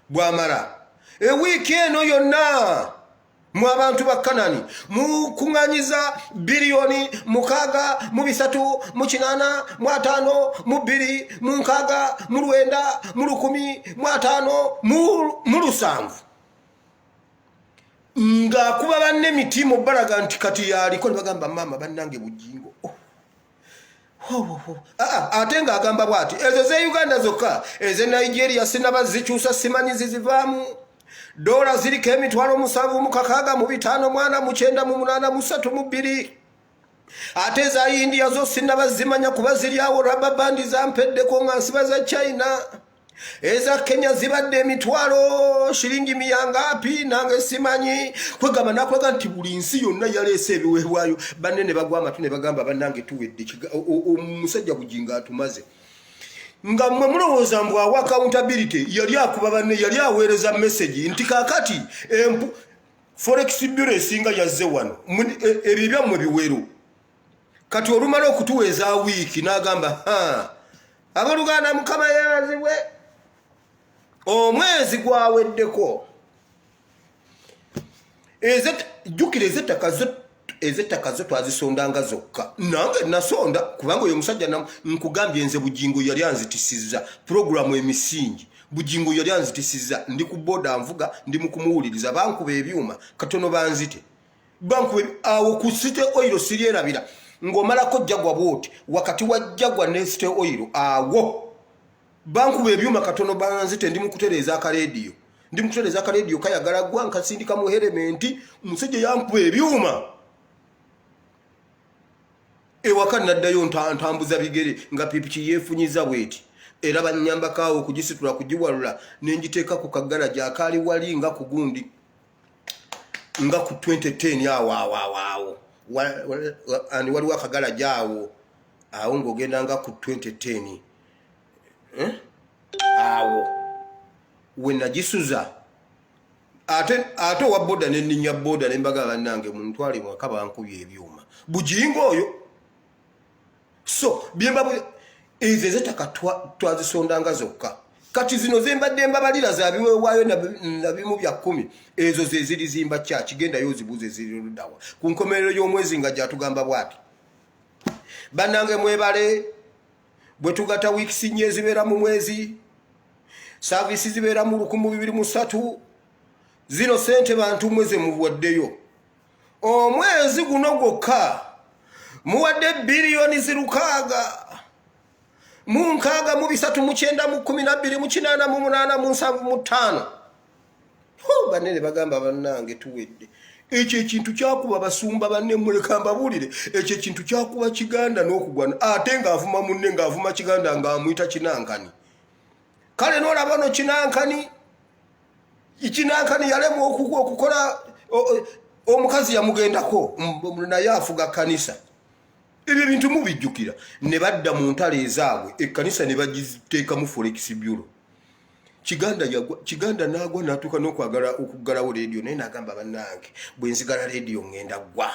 bwamala ewiki eno yonna mu abantu ba Kanani mu kuŋŋanyiza biliyoni 6 mu 3 mu 8 mu 5 mu 5 mu 2 mu 6 mu 9 mu 10 mu 5 mu 7 ng'akuba banne mitimu balaga nti kati yaliko ne bagamba mama bannange bujingo ate ng'agamba bw'ati ezo ze Uganda zokka eze Nigeria sinaba zikyusa simanyi zizivaamu dola ziriko 7,000 mu 6 mu 5 mwana mu 9 mu 8 mu 3 mu 2 ate za India zo sinaba zimanya kuba ziryawo rubber band zampeddeko nga nsiba za China eza Kenya zibadde 1,000 shilingi miyangapi nange simanyi kwegamba nakwega nti buli nsi yonna yaleese ebiweebwayo banne ne bagwa amatu ne bagamba bannange tuwedde omusajja bujinga atumaze nga mwe mulowooza mbu awa accountability yali akuba banne yali aweereza message nti kakati forex bureau esinga yazze wano ebyo byammwe biwero kati olumala okutuweeza wiiki n'agamba abaluganda Mukama yeebazibwe omwezi gwaweddeko jjukira ezettaka zo twazisondanga zokka nange nasonda kubanga oyo musajja nkugambye nze bujingo yali anzitisizza programu emisingi bujingo yali anzitisizza ndi ku boda nvuga ndi mu kumuwuliriza bankuba ebyuma katono banzite bankuba awo ku City Oil siryerabira ng'omalako jagwa bwoti wakati wa jagwa ne City Oil awo bankuba ebyuma katono banzite ndi mu kutereeza akaleediyo ndi mu kutereeza akaleediyo kayagala gwa nkasindika mu elementi umusajja yankuba ebyuma ewaka naddayo ntambuza bigere nga pipiki yeefunyiza bweti era bannyambakaawo okugisitula kugiwalula nenjiteeka ku kagalaja akaali wali nga ku gundi nga ku 2010 awo ani waliwo akagalaja awo ng'ogenda nga ku 2010 awo we nagisuza ate owa boda nenninya boda nembaga bannange muntwale mwaka bankubye ebyuma bujingo oyo so byemba ezo ezettaka twazisondanga zokka kati zino zembadde mbabalira zabiweewaayo na bimu bya 10 ezo ze ziri zimba kyaki gendayo zibuze ziri luddawa ku nkomerero y'omwezi nga gyatugamba bwati bannange mwebale bwe tugata weeks nnyo ezibeera mu mwezi services zibeera mu 1203 zino sente bantu mweze muwaddeyo omwezi guno gwokka muwadde biliyoni 6 mu 6 mu 3 mu 9 mu 12 mu 8 mu 8 mu 7 mu 5 banene bagamba bannange tuwedde ekyo ekintu kyakuba basumba banne muleka mbabulire ekyo ekintu kyakuba Kiganda n'okugwana ate ng'avuma munne ng'avuma Kiganda ng'amuyita kinankani kale n'olaba no kinankani yalemu okukola omukazi yamugendako naye afuga kanisa ebyo bintu mubijjukira ne badda mu ntale ezaabwe ekkanisa ne bagiteekamu forex bureau Kiganda nagwa natuuka n'okwagala okuggalawo leediyo naye n'agamba bannange bwe nzigala leediyo ngenda ggwa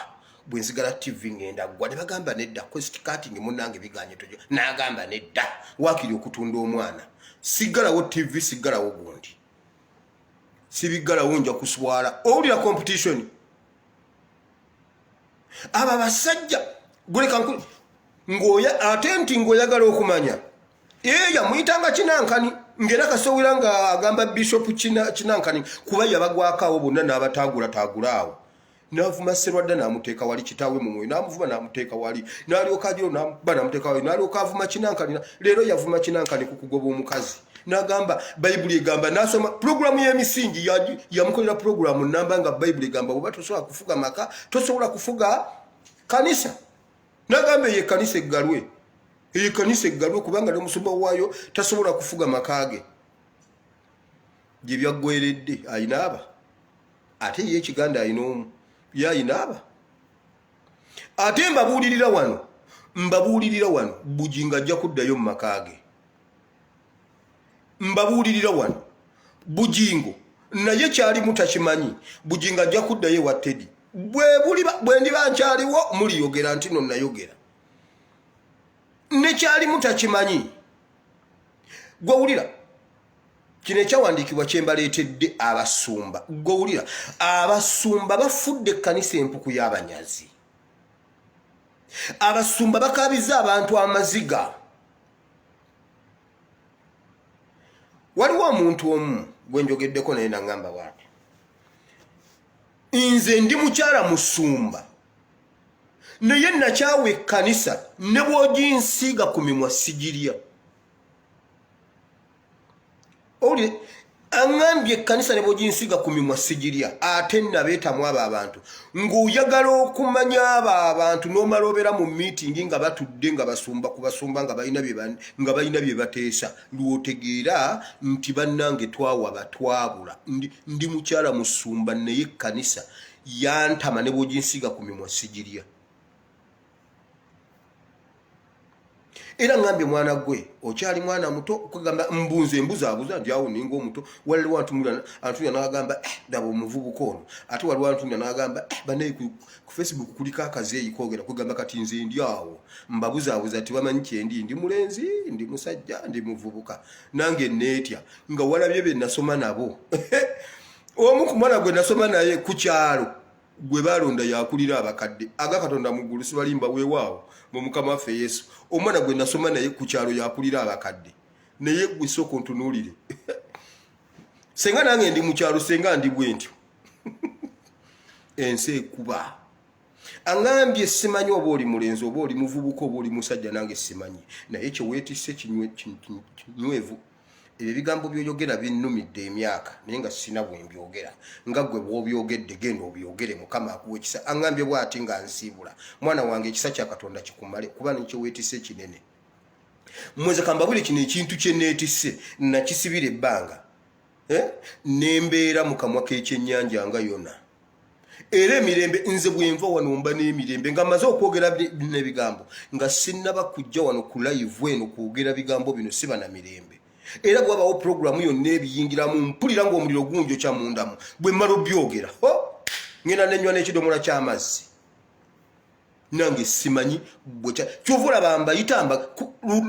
bwe nzigala TV ngenda ggwa ne bagamba nedda cost cutting munnange biganye tojo n'agamba nedda waakiri okutunda omwana siggalawo TV siggalawo gundi sibiggalawo nja kuswala owulira competition aba basajja ng'oya ate nti ng'oyagala okumanya yamuyitanga kinankani ngera kasowera nga agamba Bishop Kinankani kuba yabagwakawo bonna n'abatagula n'avuma Sserwadda n'amuteeka wali kitaawe mu mwoyo n'amuvuba n'amuteeka wali n'alyoka ajiro n'amuteeka wali n'alyoka avuma Kinankani leero yavuma Kinankani ku kugoba omukazi n'agamba Bayibuli egamba n'asoma programu y'emisingi yamukolera programu namba nga Bayibuli egamba oba tosobola kufuga maka tosobola kufuga kanisa n'agamba ye kanisa eggalwe kubanga n'omusumba waayo tasobola kufuga makage gye byaggweredde ayinaaba ate ye ekiganda ayinoomu yayinaaba ate mbabuulirira wano Bujinga ajja kuddayo mu makage mbabuulirira wano Bujingo naye kyali mutakimanyi Bujinga ajja kuddayo wa Teddy bwe ndiba nkyaliwo muliyogera nti no nayogera nekyali mutakimanyi gwawulira kino ekyawandiikibwa kyembaleetedde abasumba gwawulira abasumba bafudde ekkanisa empuku y'abanyazi abasumba bakabiza abantu amaziga waliwo omuntu omu gwenjogeddeko naye nangamba bwati nze ndi mukyala musumba naye nakyawa ekkanisa ne bw'oginsiiga ku mimwa sigirya oli aŋŋambye ekkanisa ne bw'oginsiiga ku mimwa sigirya ate nabeetamu abo abantu ng'oyagala okumanya abo abantu n'omala obeera mu miitingi nga batudde nga basumba ku basumba nga balina bye bateesa lw'otegeera nti bannange twawa batwabula ndi mukyala musumba naye ekkanisa yantama ne bw'oginsiiga ku mimwa sigirya era ngambye mwana gwe okyali mwana muto kugamba mbunze mbuzaabuza nti awo ninga omuto waliwo antunya n'agamba daba omuvubuka ono ate waliwo antunya n'agamba banaye ku Facebook kuliko akazeeyi koogera kugamba kati nze ndi awo mbabuzaabuza tibamanyi kyendi ndi mulenzi ndi musajja ndi muvubuka nange neetya nga walabye bye nasoma nabo omu ku mwana gwe nasoma naye ku kyalo gwe balonda yakulira abakadde agakatonda mu ggulu sibalimba weewaawo mu mukama waffe Yesu omwana gwe nasoma naye ku kyalo yakulira abakadde naye gwe sooka ontunuulire senga nange ndi mu kyalo senga ndi bwe ntyo ensi ekuba aŋŋambye simanyi oba oli mulenzi oba oli muvubuka oba oli musajja nange simanyi naye kyeweetisse kinywevu ebyo ebigambo by'oyogera binnumidde emyaka naye nga sina bwe mbyogera nga gwe bw'obyogedde genda obyogere mukama akuwa ekisa aŋŋambye bw'ati nga nsiibula mwana wange ekisa kya Katonda kikumale kuba nekyo weetisse kinene mweze kambabule kino ekintu kye neetisse nakisibira ebbanga nembeera mu kamwa k'ekyennyanja nga yona era emirembe nze bwenva wano mba n'emirembe nga maze okwogera n'ebigambo nga sinnaba kujja wano ku live eno kwogera bigambo bino siba na mirembe era bwabawo programu yonna ebiyingiramu mpulira ng'omuliro gunjo kya mundamu bwe mmala obyogera ngenda nenywa n'ekidomola ky'amazzi nange simanyi kyova olaba mbayitamba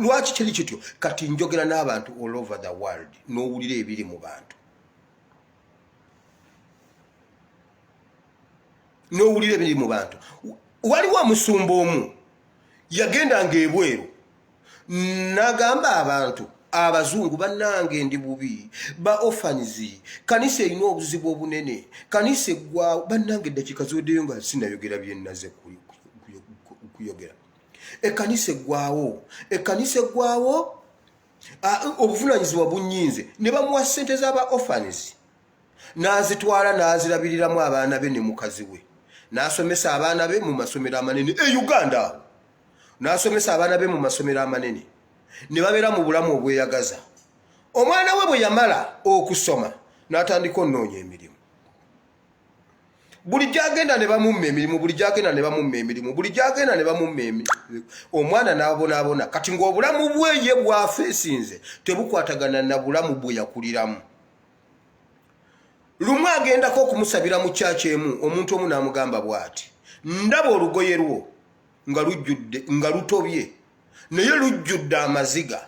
lwaki kiri kityo kati njogera n'abantu all over the world n'owulira ebiri mu bantu n'owulira ebiri mu bantu waliwo omusumba omu yagendanga ebweru n'agamba abantu abazungu bannange ndi bubi ba orphans kanisa erina obuzibu obunene kanisa eggwawo bannange eddakiika ziweddeyo nga sinayogera bye nnaze kuyogera ekkanisa eggwawo obuvunaanyizibwa bunnyinze ne bamuwa ssente z'aba orphans n'azitwala n'azirabiriramu abaana be ne mukazi we n'asomesa abaana be mu masomero amanene e Uganda awo n'asomesa abaana be mu masomero amanene ne babeera mu bulamu obweyagaza omwana we bwe yamala okusoma n'atandika onnoonya emirimu buli gyagenda ne bamumma emirimu omwana n'abonaabona kati ng'obulamu bwe ye bwafeesinze tebukwatagana na bulamu bwe yakuliramu lumu agendako okumusabira mu kyaki emu omuntu omu n'amugamba bw'ati ndaba olugoye lwo nga lutobye naye lujjudde amaziga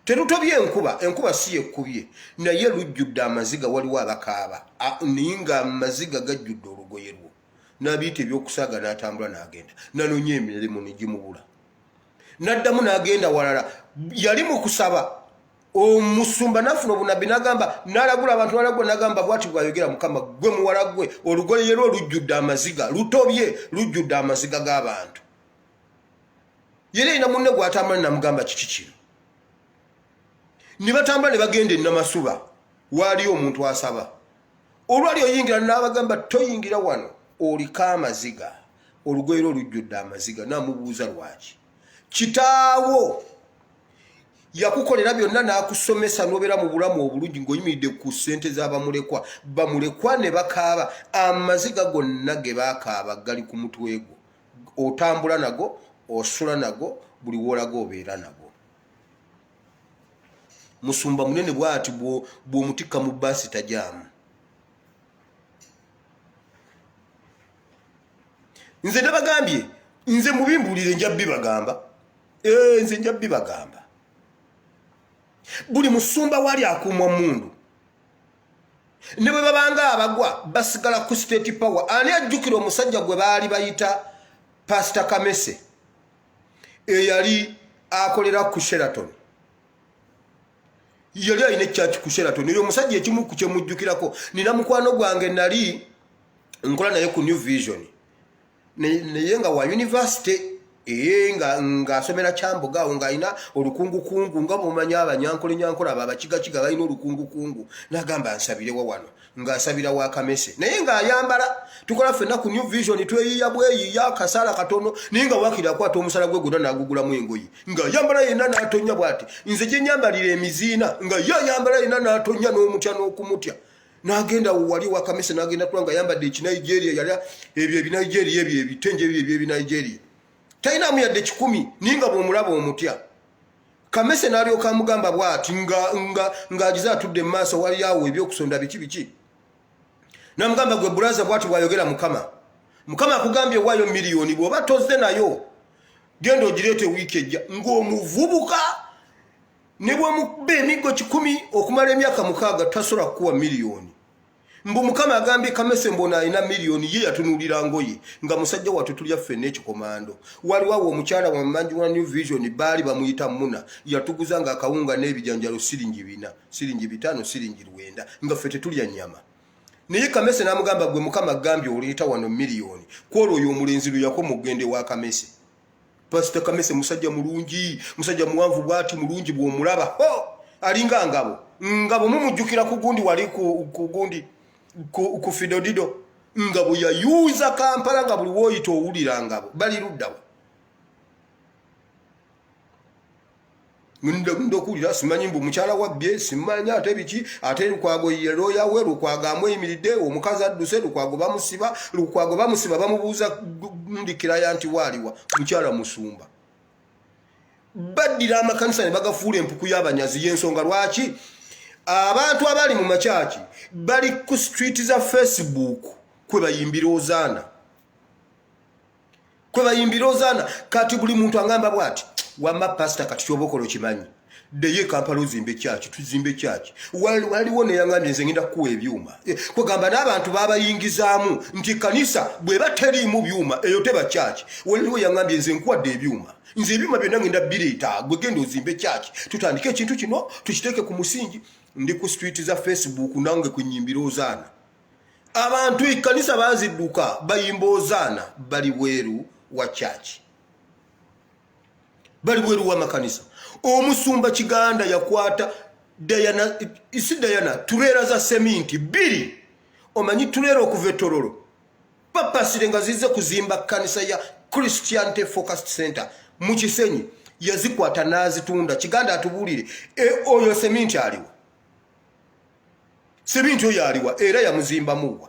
terutobye enkuba si yekkubye naye lujjudde amaziga waliwo abakaaba naye nga amaziga gajjudde olugoye lwo n'abiyita ebyokusaaga n'atambula n'agenda nanoonya emirimu ne gimubula n'addamu n'agenda walala yali mu kusaba omusumba nafuna obunabi nagamba nalagula abantu nalagula nagamba bwati bwayogera Mukama gwe muwala gwe olugoye yero lujjudde amaziga lutobye lujjudde amaziga g'abantu yere ina munne gwatambula namugamba kiki kino nibatambula ne bagenda Namasuba wali omuntu asaba olwali oyingira n'abagamba toyingira wano olika amaziga olugoye lujjudde amaziga namubuuza lwaki kitaawo yakukolera byonna n'akusomesa n'obeera mu bulamu obulungi ng'oyimiridde ku ssente z'abamulekwa bamulekwa ne bakaaba amaziga gonna ge baakaaba gali ku mutwe gwo otambula nago osula nago buli wolaga obeera nago musumba munene bw'ati bw'omutikka mu bbaasi tajaamu nze nabagambye nze mubimbuulire nja bibagamba nze nja bibagamba buli musumba wali akuumwa mundu ne bwe babanga abagwa basigala ku state power ani ajjukira omusajja gwe baali bayita Pastor Kamese eyali akolera ku Sheraton yali ayina church ku Sheraton oyo omusajja ekimu ku kyemujjukirako nina mukwano gwange nali nkola naye ku New Vision naye nga wa university nga asomera Kyamboga awo nga ayina olukungukungu nga bumanya abanyankole abakigakiga balina olukungukungu nagamba nsabirewo wano nga asabira wa Kamese naye nga ayambala tukola ffenna ku New Vision tweyiya bweyiya akasala katono naye nga wakira akwata omusala gwe gonna n'agugulamu engoyi nga ayambala yenna n'atonya bw'ati nze gye nyambalira emiziina nga ye ayambala yenna n'atonya n'omutya n'okumutya nagenda wali wa Kamese nagenda tulanga yambadde ekinigeria yali ebyo ebinigeria ebyo ebitenje ebyo ebinigeria taina muyadde 10 ninga bw'omulaba omutya Kamese n'alyoka amugamba bw'ati nga agiza atudde mu maaso wali awo ebyokusonda biki namugamba gwe bulaza bw'ati bwayogera Mukama akugambye wayo miliyoni bw'oba tozze nayo genda ogireete wiiki ejja ng'omuvubuka ne bw'omuba emiggo 10 okumala emyaka 6 tasobola kukuwa miliyoni mbu Mukama agambye Kamese mbona alina miliyoni ye yatunuulira ngoye nga musajja wattu tulya ffenna ekikomando waliwo awo omukyala wa mmanji wa New Vision baali bamuyita Muna yatuguza nga akawunga n'ebijanjalo siringi 4 siringi 5 siringi 9 nga ffe tetulya nnyama naye Kamese n'amugamba gwe Mukama agambye oleeta wano miliyoni kwolwo oyo omulenzi luyako mugende wa Kamese Pastor Kamese musajja mulungi musajja muwanvu bw'ati mulungi bw'omulaba alinga ngabo mumujjukira ku gundi wali ku gundi ku Fidodido ngabo yayuza Kampala nga buli woyita owulira ngabo bali luddawa ndokulira simanyi mbu mukyala wabbye simanyi ate biki ate lukwago yero yawe lukwago amuyimiridde omukazi adduse lukwago bamusiba bamubuuza ndikira yanti waliwa mukyala musumba baddira amakanisa ne bagafuula empuku y'abanyazi y'ensonga lwaki abantu abali mu makyaki bali ku street za Facebook kwe bayimbira ozaana kati buli muntu angamba bwati wama pastor kati kyobokolo kimanyi deye Kampala ozimbe kyaki tuzimbe kyaki waliwo ne yangambye nze ngenda kuwa ebyuma kwegamba n'abantu babayingizaamu nti kanisa bwe bateriimu byuma eyo teba kyaki waliwo yangambye nze nkuwadde ebyuma nze ebyuma byonna ngenda bireeta gwe genda ozimbe kyaki tutandike ekintu kino tukiteeke ku musingi ndi ku street za Facebook nange kunyimbira ozaana abantu ikanisa bazidduka bayimba ozaana bali bweru wa kyaki bali bweru wa makanisa omusumba Kiganda yakwata Diana tureera za seminti 2 omanyi tureera okuva Etororo papa sirenga zize kuzimba kanisa ya Christianity Focused Center mu Kisenyi yazikwata nazitunda Kiganda atubulire oyo seminti aliwa seminti oyo aliwa era yamuzimba muwa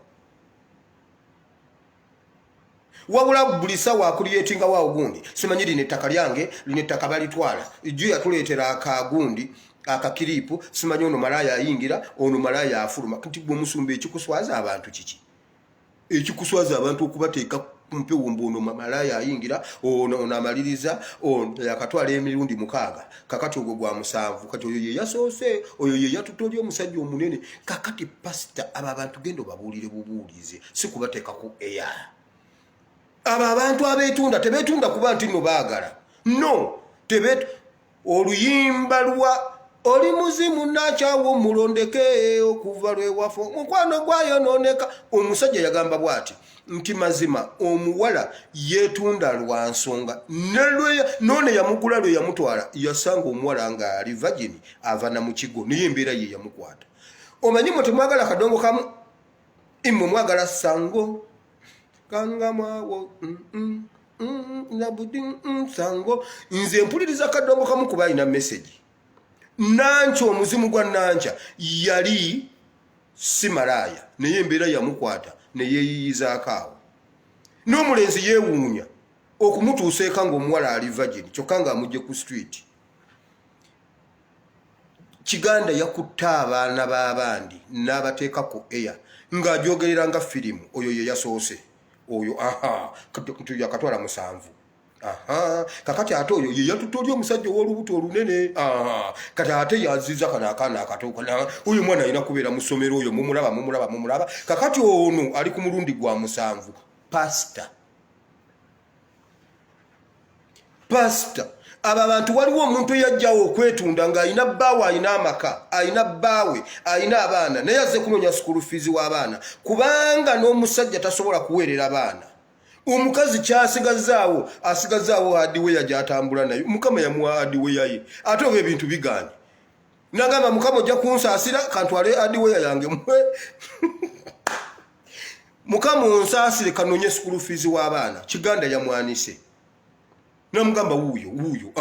wabula bulisa wa creatinga wao gundi simanyi line ttaka lyange line ttaka balitwala ijju yatuleetera akagundi akakiripu simanyi ono malaya ayingira ono malaya afuluma kati bwe musumba ekikuswaza abantu kiki ekikuswaza abantu okubateeka kumpewo mbono malaya ayingira ono amaliriza ono yakatwala emirundi 6 kakati ogwo gwa 7 kati oyo ye yasoose oyo ye yatutolya omusajja omunene kakati pastor aba abantu gendo babuulire bubuulize si kubateeka ku air aba abantu abetunda tebetunda kuba nti no baagala no tebet oluyimba lwa oli muzimu nakyawo mulondeke okuva lwewafo mukwano gwayononeka. Omusajja yagamba bwati nti mazima omuwala yeetunda lwa nsonga none yamugula lwe yamutwala yasanga omuwala nga ali virgin ava na mu kigo niye embeera ye yamukwata. Omanyi mwe temwagala kadongo kamu imwe mwagala sango kangamwawo nabudi sango. Nze mpuliriza kadongo kamu kuba alina message. Nancha omuzimu gwa Nancha yali simalaya naye embeera yamukwata neyeeyiyizaako awo. N'omulenzi yeewuunya okumutuuseeka ng'omuwala ali virgin kyokka ng'amugye ku street. Kiganda yakutta abaana b'abandi n'abateekako air ng'ajogerera nga firimu. Oyo ye yasoose oyo yakatwala 7. Kakati ate oyo ye yatutta oli omusajja ow'olubuto olunene. Kati ate yaziza kana akaana akatoka. Oyo mwana alina kubeera mu ssomero oyo mumulaba. Kakati ono ali ku mulundi gwa 7. Pastor. Aba bantu waliwo omuntu yajjawo okwetunda ng'alina bbaawe alina amaka alina bbaawe alina abaana naye azze kunoonya school fees w'abaana kubanga n'omusajja tasobola kuweerera abaana. Omukazi kyasigazaawo asigazaawo hadiweya gy'atambula nayo. Mukama yamuwa hadiweya ye ate oba ebintu bigaanye. Nagamba Mukama ojja kunsaasira kantwale hadiweya yange mwe Mukama onsaasire kanoonye school fees w'abaana. Kiganda yamwanise. Namugamba wuuyo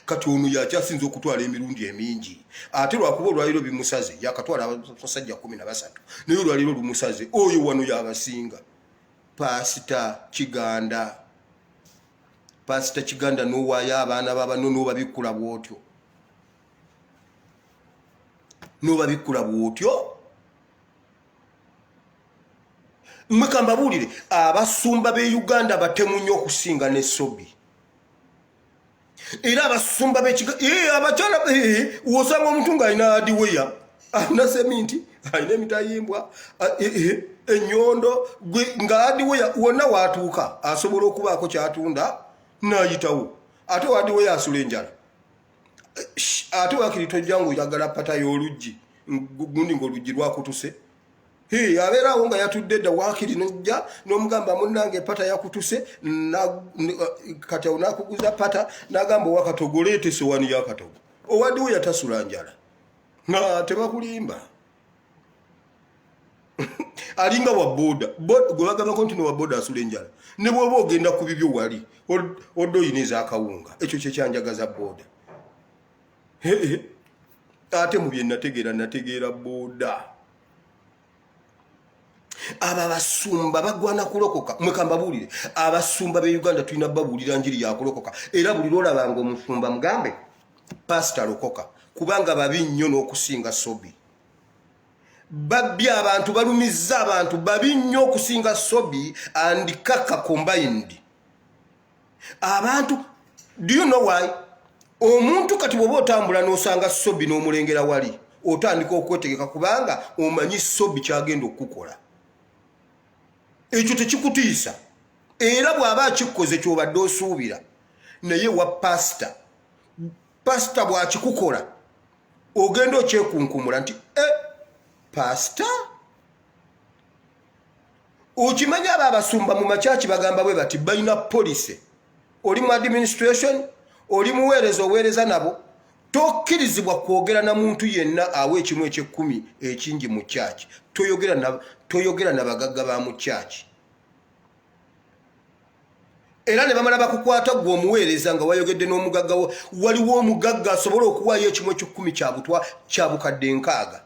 kati ono yakyasinza okutwala emirundi emingi ate lwakuba olwaliro bimusaze yakatwala abasajja 13 naye olwaliro lumusaze oyo wano yabasinga. Pastor Kiganda n'owaayo abaana babano n'obabikkula bwotyo. Mwekamba bulire abasumba be Uganda batemu nnyo okusinga ne Sobi. Era abasumba be abakyala wosanga omuntu ng'alina hadiweya alina seminti alina emitayimbwa enyondo nga hadiweya wonna waatuuka asobola okubaako kyatunda n'ayitawo ate hadiweya asula enjala. Ate wakiri tojja ng'oyagala pata y'oluggi gundi ng'oluggi lwakutuse. Abeerawo nga yatudde dda waakiri nojja n'omugamba munnange pata yakutuse kati awo n'akuguza pata n'agamba owakatogo leeta essowaani y'akatogo. Owaddiwo yatasula njala nga tebakulimba. Alinga wa boda gwe bagambako nti nowa boda asula enjala ne bw'oba ogenda ku bibyo wali odde oyiniza akawunga ekyo kyekyanjagaza boda. Ate mu bye nategeera boda. Aba basumba bagwana kulokoka. Mwekamba bulire abasumba be Uganda tulina babulira njiri ya kulokoka. Era buli lolabanga omusumba mugambe pastor lokoka kubanga babi nnyo n'okusinga Sobi. Babbi abantu balumizza abantu babi nnyo okusinga Sobi and Kaka combined. Abantu, do you know why? Omuntu kati bw'oba otambula n'osanga Sobi n'omulengera wali otandika okwetegeka kubanga omanyi Sobi kyagenda okukola. Ekyo tekikutiisa. Era bw'aba akikoze ky'obadde osuubira naye wa pastor bw'akikukola ogenda okyekunkumula nti pastor okimanyi abo abasumba mu makyaki bagamba bwe bati balina policy. Oli mu administration oli muweereza oweereza nabo tokkirizibwa kwogera na muntu yenna awa ekimu eky'ekkumi ekingi mu kyaki. Toyogera na bagagga ba mu kyaki. Era ne bamala bakukwata gwe omuweereza nga wayogedde n'omugagga waliwo omugagga asobola okuwaayo ekimu eky'ekkumi kyabukadde nkaaga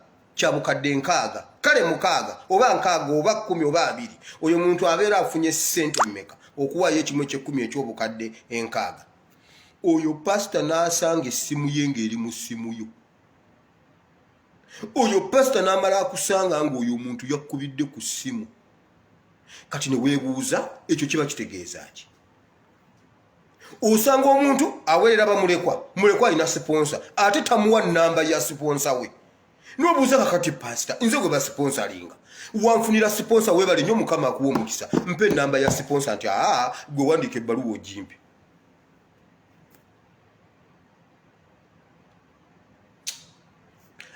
kale 6 oba 6 oba 10 oba 2 oyo muntu abeera afunye ssente mmeka okuwaayo ekimu eky'ekkumi eky'obukadde 6. Oyo pastor n'asanga essimu ye ng'eri mu ssimu yo. Oyo pastor n'amala akusanga ng'oyo omuntu yakubidde ku ssimu. Kati ne weebuuza ekyo kiba kitegeeza ki? Osanga omuntu aweerera bamulekwa alina sponsor ate tamuwa nnamba ya sponsor we. N'obuuza kakati pastor nze gwe basponsoringa wanfunira sponsor weebale nnyo Mukama akuwa omukisa mpe nnamba ya sponsor nti gwe wandika ebbaluwa ogimpe.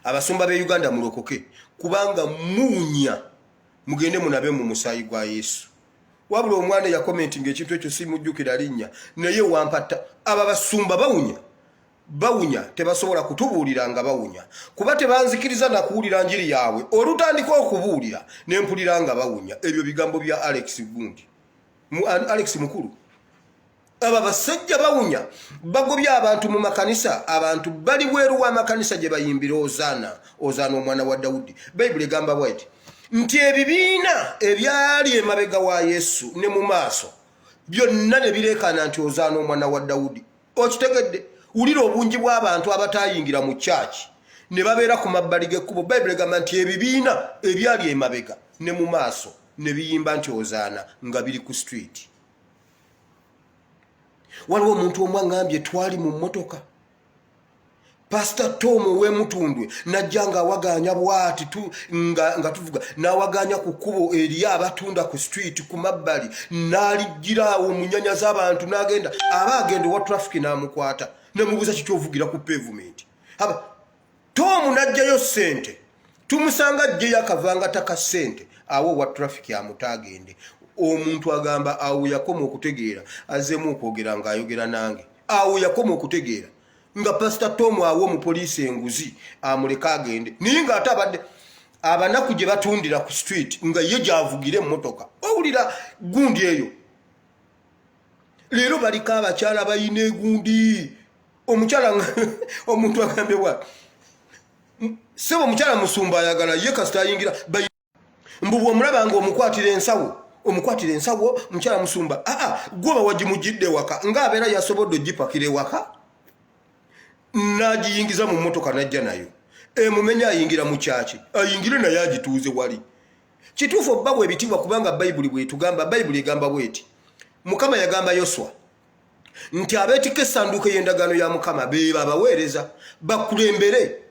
abasumba be Uganda mulokoke kubanga muunya mugende munabe mu musaayi gwa Yesu. Wabula omwana ya commenting ekintu ekyo simujjukira linnya naye wampata aba basumba bawunya tebasobola kutubuulira nga bawunya kuba tebanzikiriza na kuwulira njiri yaabwe olutandika okubuulira nempulira nga bawunya. Ebyo bigambo bya Alex Gundi Alex mukulu. Aba basajja bawunya bagobya abantu mu makanisa, abantu bali bweru wa makanisa gye bayimbira Ozana omwana wa Daudi. Bible egamba bw'eti nti ebibiina ebyali emabega wa Yesu ne mu maaso byonna ne bireekana nti Ozana omwana wa Daudi. Okitegedde ulira obungi bw'abantu abatayingira mu church ne babeera ku mabbali g'ekkubo. Bible egamba nti ebibiina ebyali emabega ne mu maaso ne biyimba nti Ozana nga biri ku street. Waliwo omuntu omu angambye twali mu mmotoka Pastor Tom w'emutundwe najja nga awaganya bwati nga tuvuga n'awaganya ku kkubo eri abatunda ku street ku mabbali n'alijjiraawo omunyanya z'abantu n'agenda agenda wa traffic n'amukwata nemubuuza kiki ovugira ku pavement. Tom n'ajjayo ssente tumusanga ajjeyo akavangata ka ssente awo wa traffic amutaagende. Omuntu agamba awo yakoma okutegeera azemu okwogera ng'ayogera nange awo yakoma okutegeera nga Pastor Tom awo mu poliisi enguzi amuleka agende naye ng'ate abadde abanaku gye batundira ku street nga ye gyavugire emmotoka. Owulira gundi eyo leero baliko abakyala bayina egundi. Omukyala omuntu agambye bwa sebo omukyala musumba ayagala ye kasita ayingira mbu bw'omulaba nga omukwatira ensawo mukyala musumba gwoba wagimugidde waka ng'abeera yasobodde ogipakira waka n'agiyingiza mu mmotoka najja nayo emumenya ayingira mu kyaki ayingire naye agituuze wali. Kituufu obba bw'ebitiibwa kubanga Bayibuli bwetugamba. Bayibuli egamba bweti Mukama yagamba Yoswa nti abeetika essanduuko y'endagaano ya Mukama be babaweereza bakulembere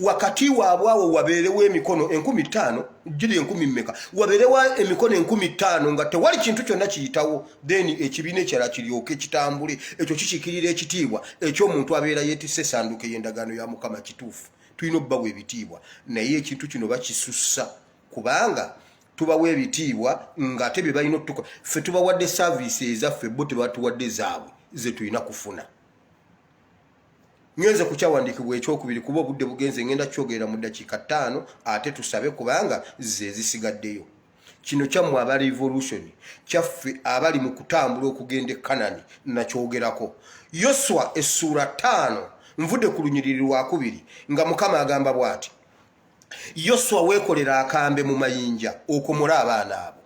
wakati waabwe awo wabeerewo emikono 5000 giri 10,000 mmeka wabeerewo emikono 5000 nga tewali kintu kyonna kiyitawo then ekibiina ekirala kiryoke kitambule. Ekyo kikikirira ekitiibwa eky'omuntu abeera yeetisse essanduuko y'endagaano ya Mukama. Kituufu tulina obbawa ebitiibwa naye ekintu kino bakisussa kubanga tubawa ebitiibwa ng'ate bye balina otukola. Ffe tubawadde saaviisi ezaffe bo tebatuwadde zaabwe ze tulina kufuna. Ngenze kukyawandiikibwa ekyokubiri kuba obudde bugenze ngenda kyogerera mu ddakiika 5 ate tusabe kubanga ze zisigaddeyo. Kino kyammwe aba revolution kyaffe abali mu kutambula okugenda e Kanani nakyogerako. Yoswa essuula 5 nvudde ku lunyiriri lwa 2 nga Mukama agamba bw'ati Yoswa weekolera akambe mu mayinja okomole abaana abo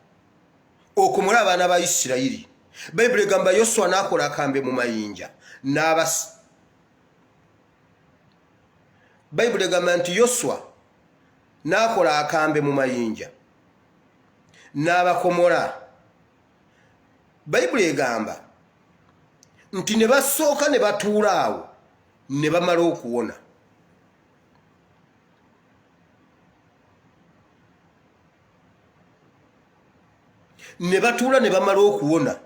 okomole abaana ba Isirayiri. Bayibuli egamba Yoswa n'akola akambe mu mayinja Bayibuli egamba nti Yoswa n'akola akambe mu mayinja n'abakomola. Bayibuli egamba nti ne basooka ne batuula awo ne bamala okuwona. Ne batuula ne bamala okuwona.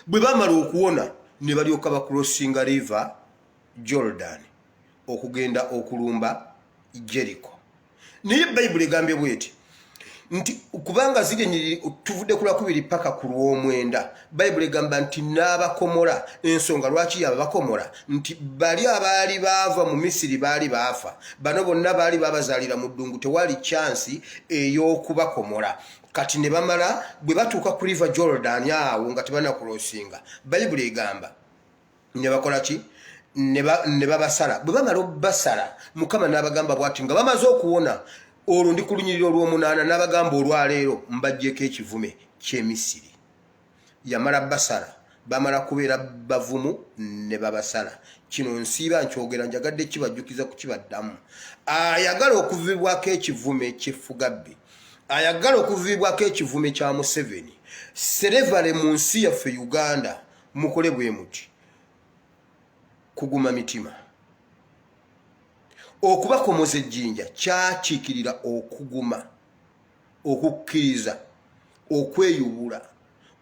Bwe bamala okuwona ne balyoka bakulosinga river Jordan okugenda okulumba Jericho. Naye Bayibuli egambye bweti nti kubanga ziri tuvudde ku Lwakubiri paka ku Lwomwenda. Bayibuli egamba nti n'abakomola. Ensonga lwaki abakomola nti bali abaali baava mu Misiri baali baafa. Bano bonna baali babazaalira mu ddungu tewali chansi ey'okubakomola. Kati ne bamala bwe batuuka ku river Jordan awo nga tebanakulosinga. Bayibuli egamba ne bakola ki ne babasala. Bwe bamala obbasala Mukama n'abagamba bw'ati nga bamaze okuwona olwo ndi ku lunyiriri olw'omunaana n'abagamba olwaleero mbaggyeko ekivume ky'Emisiri. Yamala basala bamala kubeera bavumu ne babasala. Kino nsiiba nkyogera njagadde kibajjukiza ku kibaddamu. Ayagala okuvibwako ekivume ky'effugabbi, ayagala okuvibwako ekivume kya Museveni, serevale mu nsi yaffe Uganda mukole bwe muti kuguma mitima. Okubakomoza ejjinja kyakiikirira okuguma, okukkiriza, okweyubula,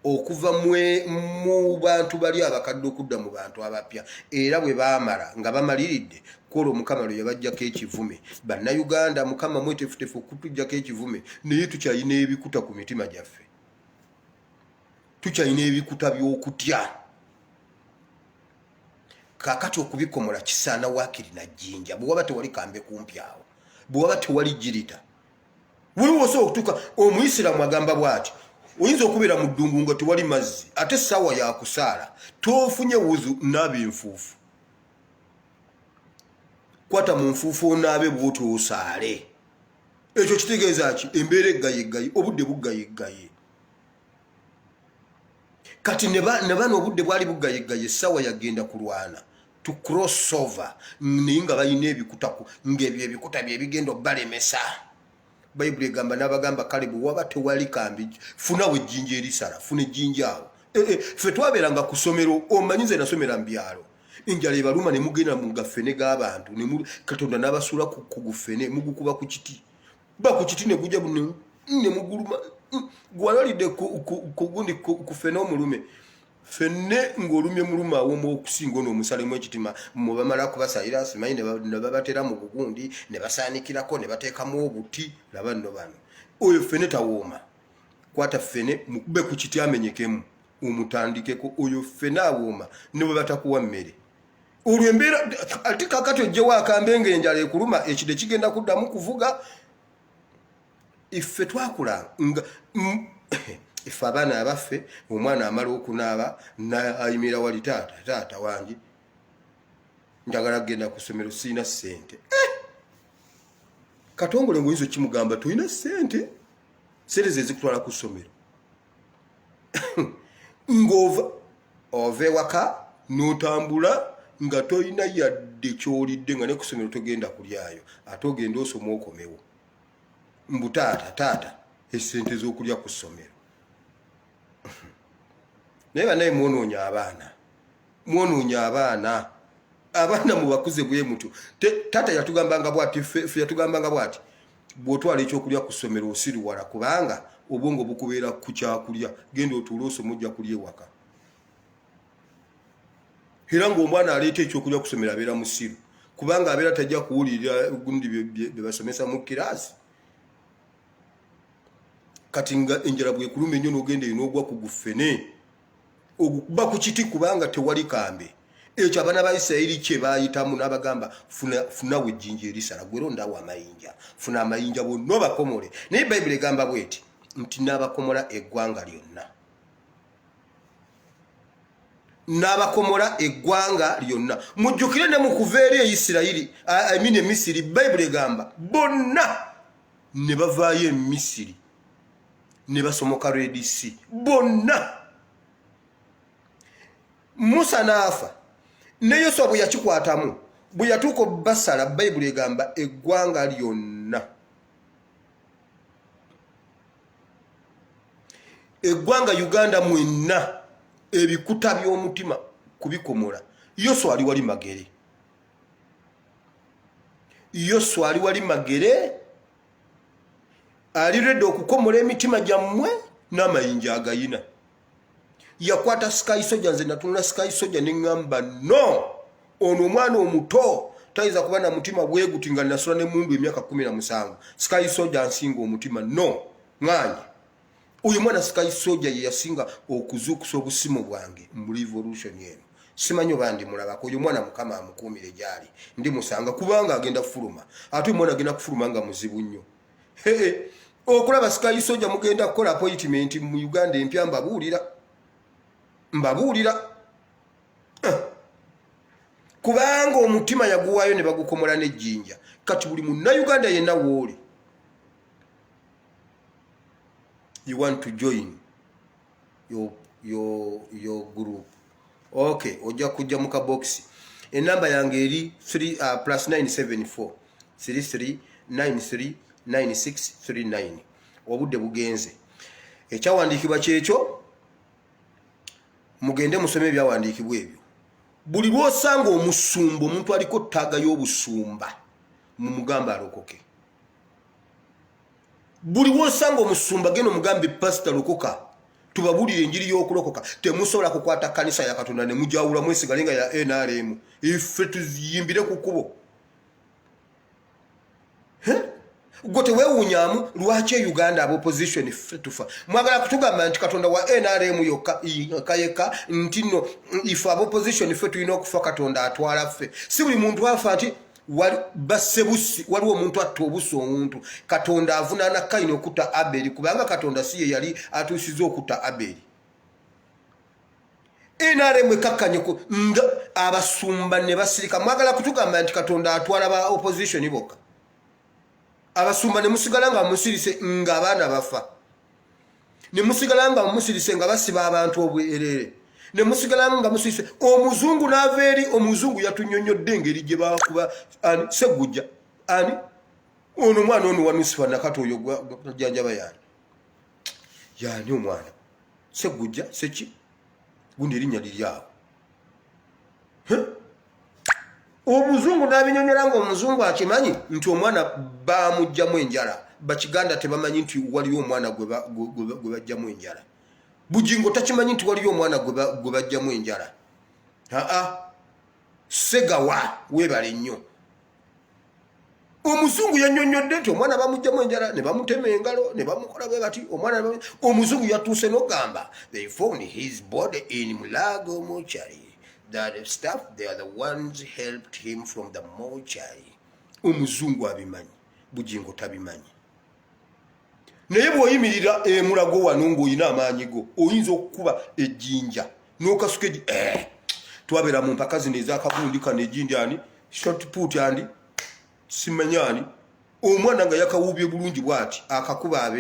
okuva mu bantu bali abakadde okudda mu bantu abapya era bwe baamala nga bamaliridde kola omukama lwe yabajjako ekivume bannayuganda mukama mwetefutefu okutujjako ekivume naye tukyalina ebikuta ku mitima gyaffe tukyalina ebikuta by'okutya kakati okubikomola kisaana waakiri na jjinja bwe waba tewali kambe kumpi awo bwe waba tewali jirita waliwo osobola okutuuka omuyisiraamu agamba bw'ati oyinza okubeera mu ddungu nga tewali mazzi ate essaawa yakusaala tofunye wuzu naabe enfuufu kwata mu nfuufu onaabe bw'otyo osaale ekyo kitegeeza ki embeera eggayeggaye obudde buggayeggaye kati ne bano obudde bwali buggayeggaye essaawa yagenda kulwana to cross over naye nga balina ebikuta ng'ebyo ebikuta bye bigenda obbalemesa bayibuli egamba n'abagamba kale bwe waba tewali kambi funawo ejjinja erisala funa ejjinja awo ffe twabeeranga ku ssomero omanyi nze nasomera mu byalo enjala ebaluma ne mugenda mu gaffene g'abantu katonda n'abasuula ku gufene mugukuba ku kiti ba ku kiti ne gujja ne muguluma gwalwalidde kugundi ku fene omulume fenne ng'olumye muluma awomu okusinga n'omusalemu ekitima mwe bamala kubasalira simanyi ne babatera mu bugundi ne basaanikirako ne bateekamu obuti laba nno bano oyo fene tawooma kwata fene mukube ku kiti amenyekemu omutandikeko oyo fene awooma ne bwe batakuwa mmere olwo embeera ate kakati ojjewo akambe ng'enjala ekuluma ekide kigenda kuddamu kuvuga iffe twakula nga ife abaana abaffe omwana amala okunaaba ayimira wali taata wange njagala kgenda ku ssomero sirina ssente katongole ng'oyinza okimugamba tolina ssente sente ze zikutwala ku ssomero ng'ova ewaka n'otambula nga tolina yadde kyolidde nga ne ku ssomero togenda kulyayo ate ogenda osoma okomewo mbu taata essente z'okulya ku ssomero naye banaye mwonoonya abaana mu bakuze bwe mutyo taata yatugambanga bwati ffe yatugambanga bwati bw'otwala ekyokulya ku ssomero osiriwala kubanga obwongo bukubeera ku kyakulya genda otuule osoma ojja kulya ewaka era ng'omwana aleeta ekyokulya ku ssomero abeera musiru kubanga abeera tajja kuwulirira gundi bye basomesa mu kiraasi kati nga enjala bwekuluma ennyo n'ogenda eyo n'ogwa ku gufene ogukuba ku kiti kubanga tewali kambe ekyo abaana ba Isirayiri kye baayitamu n'abagamba funawo ejjinja erisala gwe rondawo amayinja funa amayinja bonna obakomole naye bayibuli egamba bweti nti n'abakomola eggwanga lyonna mujjukire ne mu kuva eri Isirayiri Emisiri bayibuli egamba bonna ne bavaayo Emisiri ne basomoka Red Sea bonna Musa n'afa ne Yoswa bwe yakikwatamu bwe yatuuka basala bayibuli egamba eggwanga lyonna eggwanga Uganda mwenna ebikuta by'omutima kubikomola Yoswa ali wali magere aliredde okukomola emitima gyammwe n'amayinja agayina yakwata Sky Soldier nze natunula Sky Soldier neŋŋamba no ono omwana omuto tayinza kuba na mutima bweguti nga nasula ne mundu emyaka 17 Sky Soldier nsinga omutima no ŋŋanje uyu mwana Sky Soldier ye yasinga okuzuukusa obusimu bwange mu revolution eno simanyi oba ndi mulabako uyu mwana mukama amukuumire gyali ndi musanga kubanga agenda kufuluma ate mwana agenda kufuluma nga muzibu nnyo okulaba Sky Soldier mugenda kukola appointment mu Uganda empya mbabuulira kubanga omutima yaguwaayo ne bagukomola n'ejjinja kati buli munnayuganda yenna wooli you want to join your group okay ojja kujja mu kaboksi enamba yange eri +974 33939639 obudde bugenze ekyawandiikibwa kyekyo mugende musome ebyawandiikibwa ebyo buli lwosanga omusumba omuntu aliko ttaaga y'obusumba mu mugamba alokoke buli lwosanga omusumba genda omugambe pasita lokoka tubabulire enjiri y'okulokoka temusobola kukwata kanisa ya Katonda ne mujawula mwesigalenga ya NRM ife tuziyimbire ku kubo gote wewunyamu lwaki Uganda abo opposition tufa mwagala kutugamba nti Katonda wa NRM yokka ntino ife abo opposition ife tulina okufa Katonda atwala ffe si buli muntu afa ati basebusi waliwo omuntu atta obuso omuntu Katonda avunaana Kayini okutta Abeli kubanga Katonda si ye yali atuusiza okutta Abeli NRM ekakkanye ku nga abasumba ne basirika mwagala kutugamba nti Katonda atwala ba opposition bokka abasumba ne musigala nga musirise nga abaana bafa ne musigala nga musirise nga basiba abantu obwerere ne musigala nga musirise omuzungu n'aveeri omuzungu yatunyonyodde engeri gye bakuba ani Segujja ani ono mwana ono wanusifa nakati oyo gwajanjaba yani omwana Segujja seki gundi erinnya liri awo omuzungu n'abinyonyera nga omuzungu akimanyi nti omwana bamugjamu enjala bakiganda tebamanyi nti waliyo omwana gwe bajjamu enjala bujingo takimanyi nti waliyo omwana gwe bajjamu enjala Segawa webale nnyo omuzungu yanyonyodde nti omwana bamugjamu enjala ne bamutema engalo ne bamukola bwe bati omwana omuzungu yatuuse n'ogamba they found his body in Mulago mortuary that staff they are the ones helped him from the mortuary omuzungu abimanyi bujingo tabimanyi naye bw'oyimirira Mulago wano ng'olina amaanyi go oyinza okukuba ejjinja n'okasuka twabeera mu mpaka zino ez'akabundi kano ejjindi ani short put andi simanyani omwana nga yakawuubye bulungi bw'ati akakuba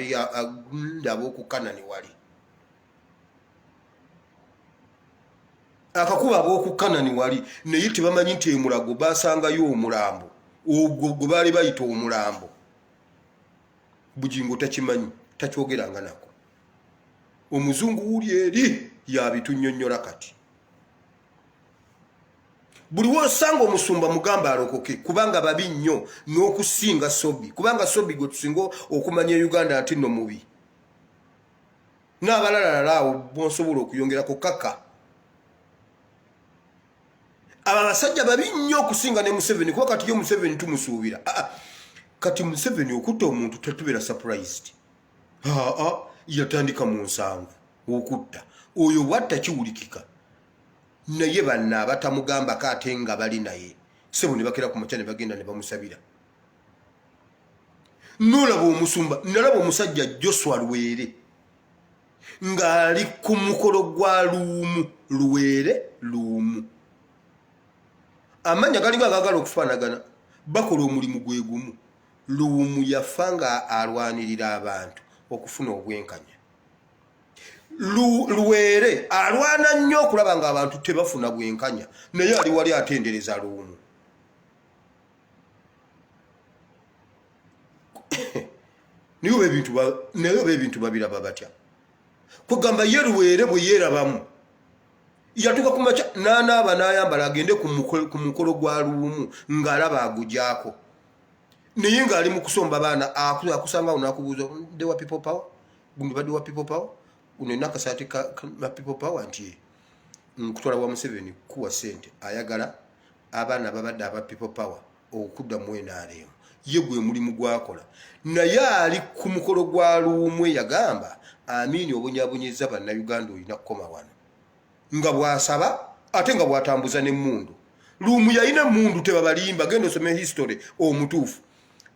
ndaba okukanani wali akakuba abokukanani wali naye tebamanyi nti Mulago basangayo omulambo ogwo gwe baali bayita omulambo bujingo takimanyi takyogeranga nako omuzungu wuli eri yabitunyonnyola kati buli wosanga omusumba mugamba alokoke kubanga babi nnyo n'okusinga Sobi kubanga Sobi gwe tusinga okumanya Uganda nti nno mubi n'abalalala awo bonsobola okuyongerako kaka abasajja babi nnyo okusinga ne Museveni kuba kati yo Museveni tumusuubira kati Museveni okutta omuntu tatubeera surprised yatandika mu nsanvu okutta oyo watta kiwulikika naye banna abatamugamba kate nga bali naye sebo ne bakera ku makya ne bagenda ne bamusabira nolaba omusumba nalaba omusajja Joshua Lwere ng'ali ku mukolo gwa Luumu amanya galinga agagala okufaanagana bakola omulimu gwe gumu Luumu yafa nga alwanirira abantu okufuna obwenkanya Lwere alwana nnyo okulaba nga abantu tebafuna bwenkanya naye ali wali atendereza Luumu naye ebintu babiraba batya kugamba ye Lwere bwe yeerabamu yatuka kumacha n'anaaba n'ayambala agende ku mukolo gwa Luumu ng'alaba agujaako naye ng'ali mu kusomba abaana akusanga unakubuuza de wa people power gundi badde wa people power uno nakasati ka people power nti nkutwala wa Museveni kuwa sente ayagala abaana babadde aba people power okudda mu NRM ye gwe mulimu gwakola naye ali ku mukolo gwa Luumu yagamba amini obunyabunyeza banna Uganda olina kukoma wano nga bwasaba ate nga bwatambuza n'emmundu Luumu yalina emmundu tebabalimba genda osome history omutuufu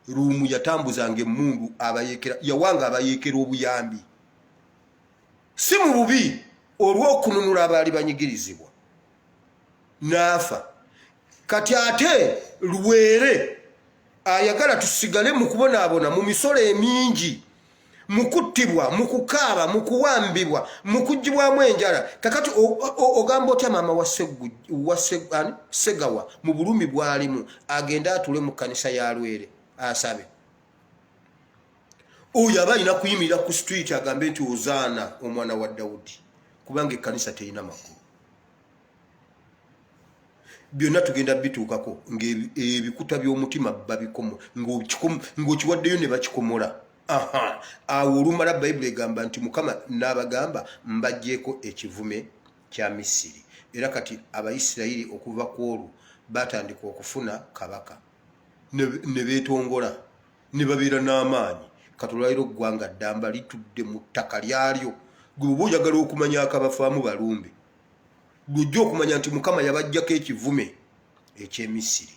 Luumu yatambuzanga emmundu abayekera yawanga abayekera obuyambi si mu bubi olw'okununula abaali banyigirizibwa n'afa kati ate Lwere ayagala tusigale mu kubonaabona mu misolo emingi mu kuttibwa mu kukaaba mu kuwambibwa mu kugibwamu enjala kakati ogamba otya maama wa Segawa mu bulumi bwalimu agenda atule mu kanisa ya Lwere asabe oyo aba alina kuyimirira ku street agambe nti ozaana omwana wa Dawudi kubanga ekkanisa terina makulu byonna tugenda bituukako ng'ebikuta by'omutima babikomo ng'okiwaddeyo ne bakikomola aha awo olumala Bayibuli egamba nti Mukama n'abagamba mbajjeeko ekivume kya Misiri era kati Abayisirayiri okuva ku olwo batandika okufuna kabaka ne beetongola ne babeera n'amaanyi kati olwaliro ggwanga ddamba litudde mu ttaka lyalyo gwe bwe oyagala okumanya akabafaamu balumbe lujja okumanya nti Mukama yabajjako ekivume eky'Emisiri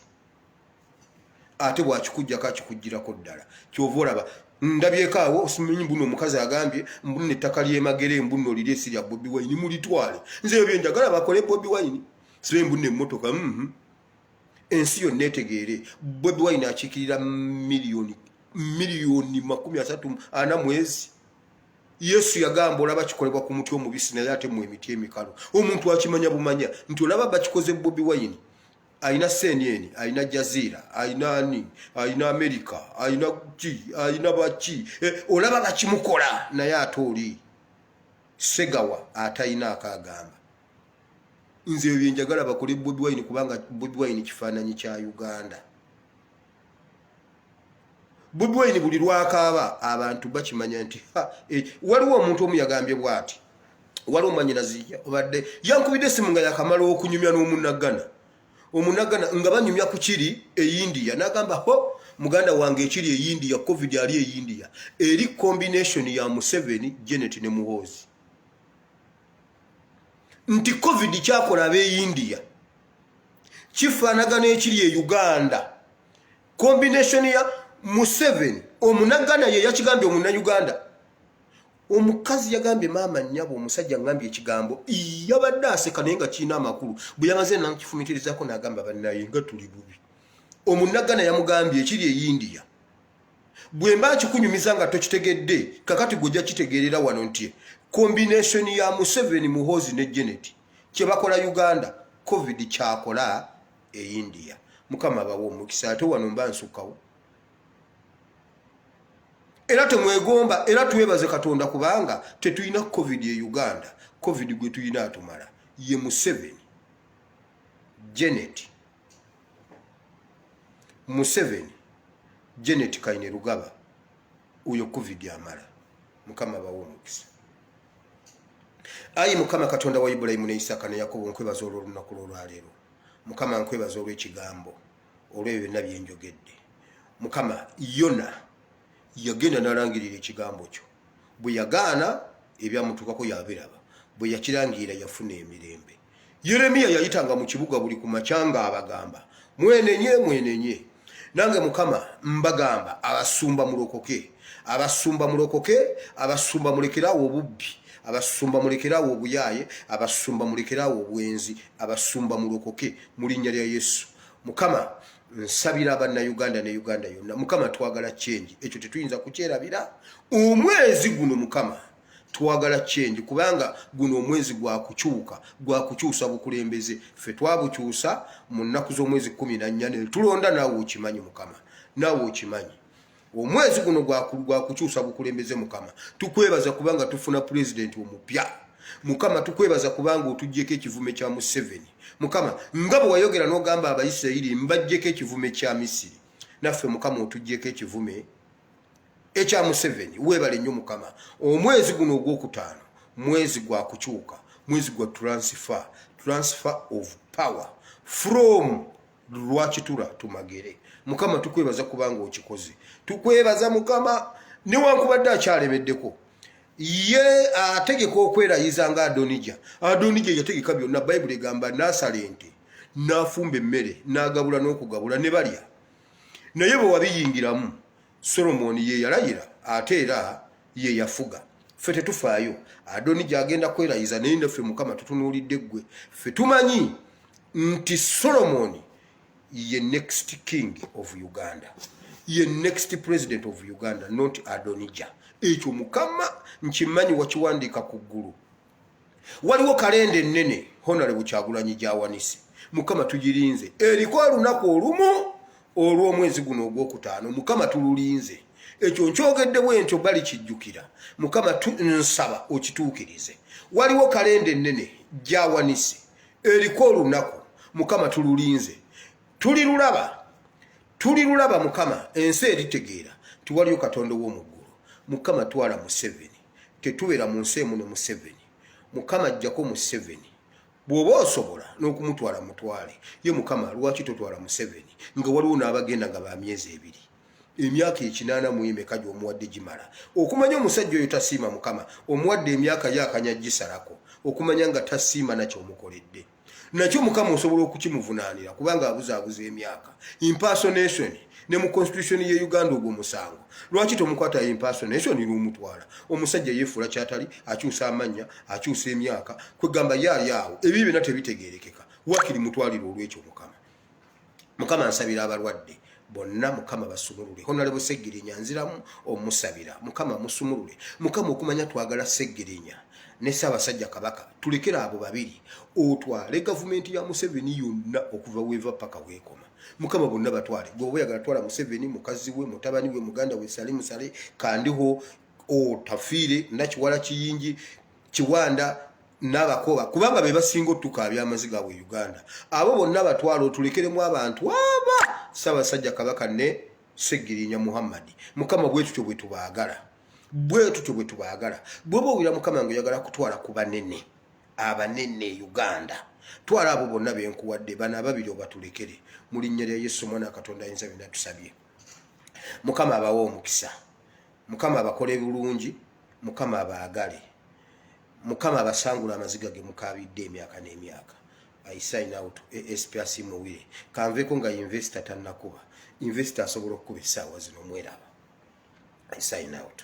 ate bw'akikujjako akikujjirako ddala kyova olaba ndabyeko awo simanyi mbuno omukazi agambye mbuno ettaka ly'Emagere mbuno liresi lya Bobi Wine mulitwale nze ebyo njagala bakole Bobi Wine sibe mbuno emmotoka ensi yonna etegeere Bobi Wine akiikirira miliyoni 30 mwezi Yesu yagamba olaba kikolebwa ku muti omubisi naye ate mu emiti emikalu omuntu akimanya bumanya nti olaba bakikoze Bobi Wine aina CNN, aina Jazeera, aina ani, aina America, aina ki, aina bachi. Olaba bakimukola naye atoli. Segawa ataina akagamba. Nze ebyenjagala bakole Bobi Wine kubanga Bobi Wine kifaananyi kya Uganda. Bobi Wine buli lwakaaba abantu bakimanya nti waliwo omuntu omu yagambye bw'ati. Waliwo manyinazi obadde yankubidde simu nga yakamala okunyumya n'omunnagana. Omunagana nga banyumya ku kiri India nagamba ho muganda wange ekiri India covid ali India eri combination ya Museveni Janet ne Muhoozi nti covid kyakola be India kifaanagana ekiri Uganda combination ya Museveni omunagana ye yakigambye omuna Uganda omukazi yagambye mama nnyabo omusajja ngambye ekigambo yabadde aseka naye nga kiina amakulu bwe yamaze nakifumitirizaako n'agamba bannaye nga tuli bubi omunagana yamugambye ekiri India bwe mba kikunyumiza nga tokitegedde kakati gojja kitegeerera wano nti combination ya Museveni Muhoozi ne Janet kye bakola Uganda covid kyakola India Mukama bawo omukisa ate wano mba nsukkawo era temwegomba era tuwebaze Katonda kubanga tetuyina covid ye Uganda covid gwe tuyina atumala ye Museveni Janet Museveni Janet Kainerugaba uyo covid amala Mukama bawo omukisa ayi Mukama Katonda wa Ibrahim ne Isaka ne Yakobo nkwebaza olw'olunaku lwaleero Mukama nkwebaza olw'ekigambo olw'ebyo nabye njogedde Mukama Yona yagenda nalangirira ekigambo kyo bwe yagaana ebyamutukako yabiraba bwe yakirangira yafuna emirembe Yeremiya yayitanga mu kibuga buli ku makyanga abagamba mwenenye nange Mukama mbagamba abasumba mulokoke abasumba mulekerawo obubbi abasumba mulekerawo obuyaye abasumba mulekerawo obwenzi abasumba mulokoke mu linnya lya Yesu Mukama nsabira abanna Uganda ne Uganda yonna Mukama twagala change ekyo tetuyinza kukyerabira omwezi guno Mukama twagala change kubanga guno omwezi gwakukyusa bukulembeze ffe twabukyusa mu nnaku z'omwezi 14 tulonda naawe okimanyi Mukama naawe okimanyi omwezi guno gwakukyusa bukulembeze Mukama tukwebaza kubanga tufuna president omupya Mukama tukwebaza kubanga otujjeko ekivume kya Museveni Mukama ngabo wayogera n'ogamba Abayisirayiri mbajjeko ekivume kya Misiri naffe Mukama otujjeko ekivume ekya Museveni webale nnyo Mukama omwezi guno ogwokutaano mwezi gwa kukyuka mwezi gwa transfer of power from Lwakitula to Magere Mukama tukwebaza kubanga okikoze tukwebaza Mukama newankubadde akyalemeddeko ye ategeka okwerayiza nga Adonija yategeka byonna Bayibuli egamba n'asalente n'afumba emmere n'agabula n'okugabula ne balya naye bwe wabiyingiramu Solomoni ye yalayira ate era ye yafuga ffe tetufaayo Adonija agenda kwerayiza naye naffe Mukama tutunuulidde ggwe ffe tumanyi nti Solomoni ye next king of Uganda ye next president of Uganda not Adonija ekyo Mukama nkimanyi wakiwandiika ku ggulu waliwo kalenda ennene Honorable Kyagulanyi gy'awanise Mukama tugirinze eriko olunaku olumu olw'omwezi guno ogwokutaano Mukama tululinze ekyo nkyogedde bwentyo bali kijjukira Mukama nsaba okituukirize waliwo kalenda ennene gy'awanise eriko olunaku Mukama tululinze tulirulaba Mukama ensi eritegeera tiwaliyo Katonda w'omuggulu mukama twala Museveni tetubeera mu nsi emu ne Museveni mukama ajjako Museveni bw'oba osobola n'okumutwala mutwale ye mukama lwaki totwala Museveni nga waliwo n'abagenda nga ba myezi 2 emyaka 8 mu imeka gy'omuwadde gimala okumanya omusajja oyo tasiima mukama omuwadde emyaka yakanya gisalako okumanya nga tasiima nakyo omukoledde nakyo mukama osobola okukimuvunaanira kubanga abuzaabuza emyaka impersonation ne mu constitution ye Uganda ogwo musango lwaki tomukwata impersonation n'omutwala omusajja yefuula kyatali akyusa amanya akyusa emyaka kwegamba yali awo ebyo byonna tebitegeerekeka wakiri mutwaliro olw'ekyo mukama nsabira abalwadde bonna mukama basumulule Honorable Seggirinya nziramu omusabira mukama musumulule mukama okumanya twagala Seggirinya ne Ssaabasajja Kabaka tulekera abo babiri otwale gavumenti ya Museveni yonna okuva weva paka weekoma mukama bonna batwale gwe oyagala twala Museveni mukazi we mutabani we muganda we Salimu Sale kandiho otafiire nakiwala kiyingi Kiwanda n'abakoba kubanga be basinga otukaabya amaziga we Uganda abo bonna batwale otulekeremu abantu aba Ssaabasajja Kabaka ne Seggirinya Muhammad mukama bwetutyo bwe tubaagala bwoba owira mukama ng'oyagala kutwala ku banene abanene Uganda twala abo bonna benkuwadde bana babiri obatulekere mu linnya lya Yesu mwana Katonda ayinza byonna tusabye mukama abawa omukisa mukama abakole bulungi mukama abaagale mukama abasangula amaziga ge mukaabidde emyaka n'emyaka I sign out SPC muwire kanveeko nga investor tannakuba investor asobola okukuba essaawa zino mweraba I sign out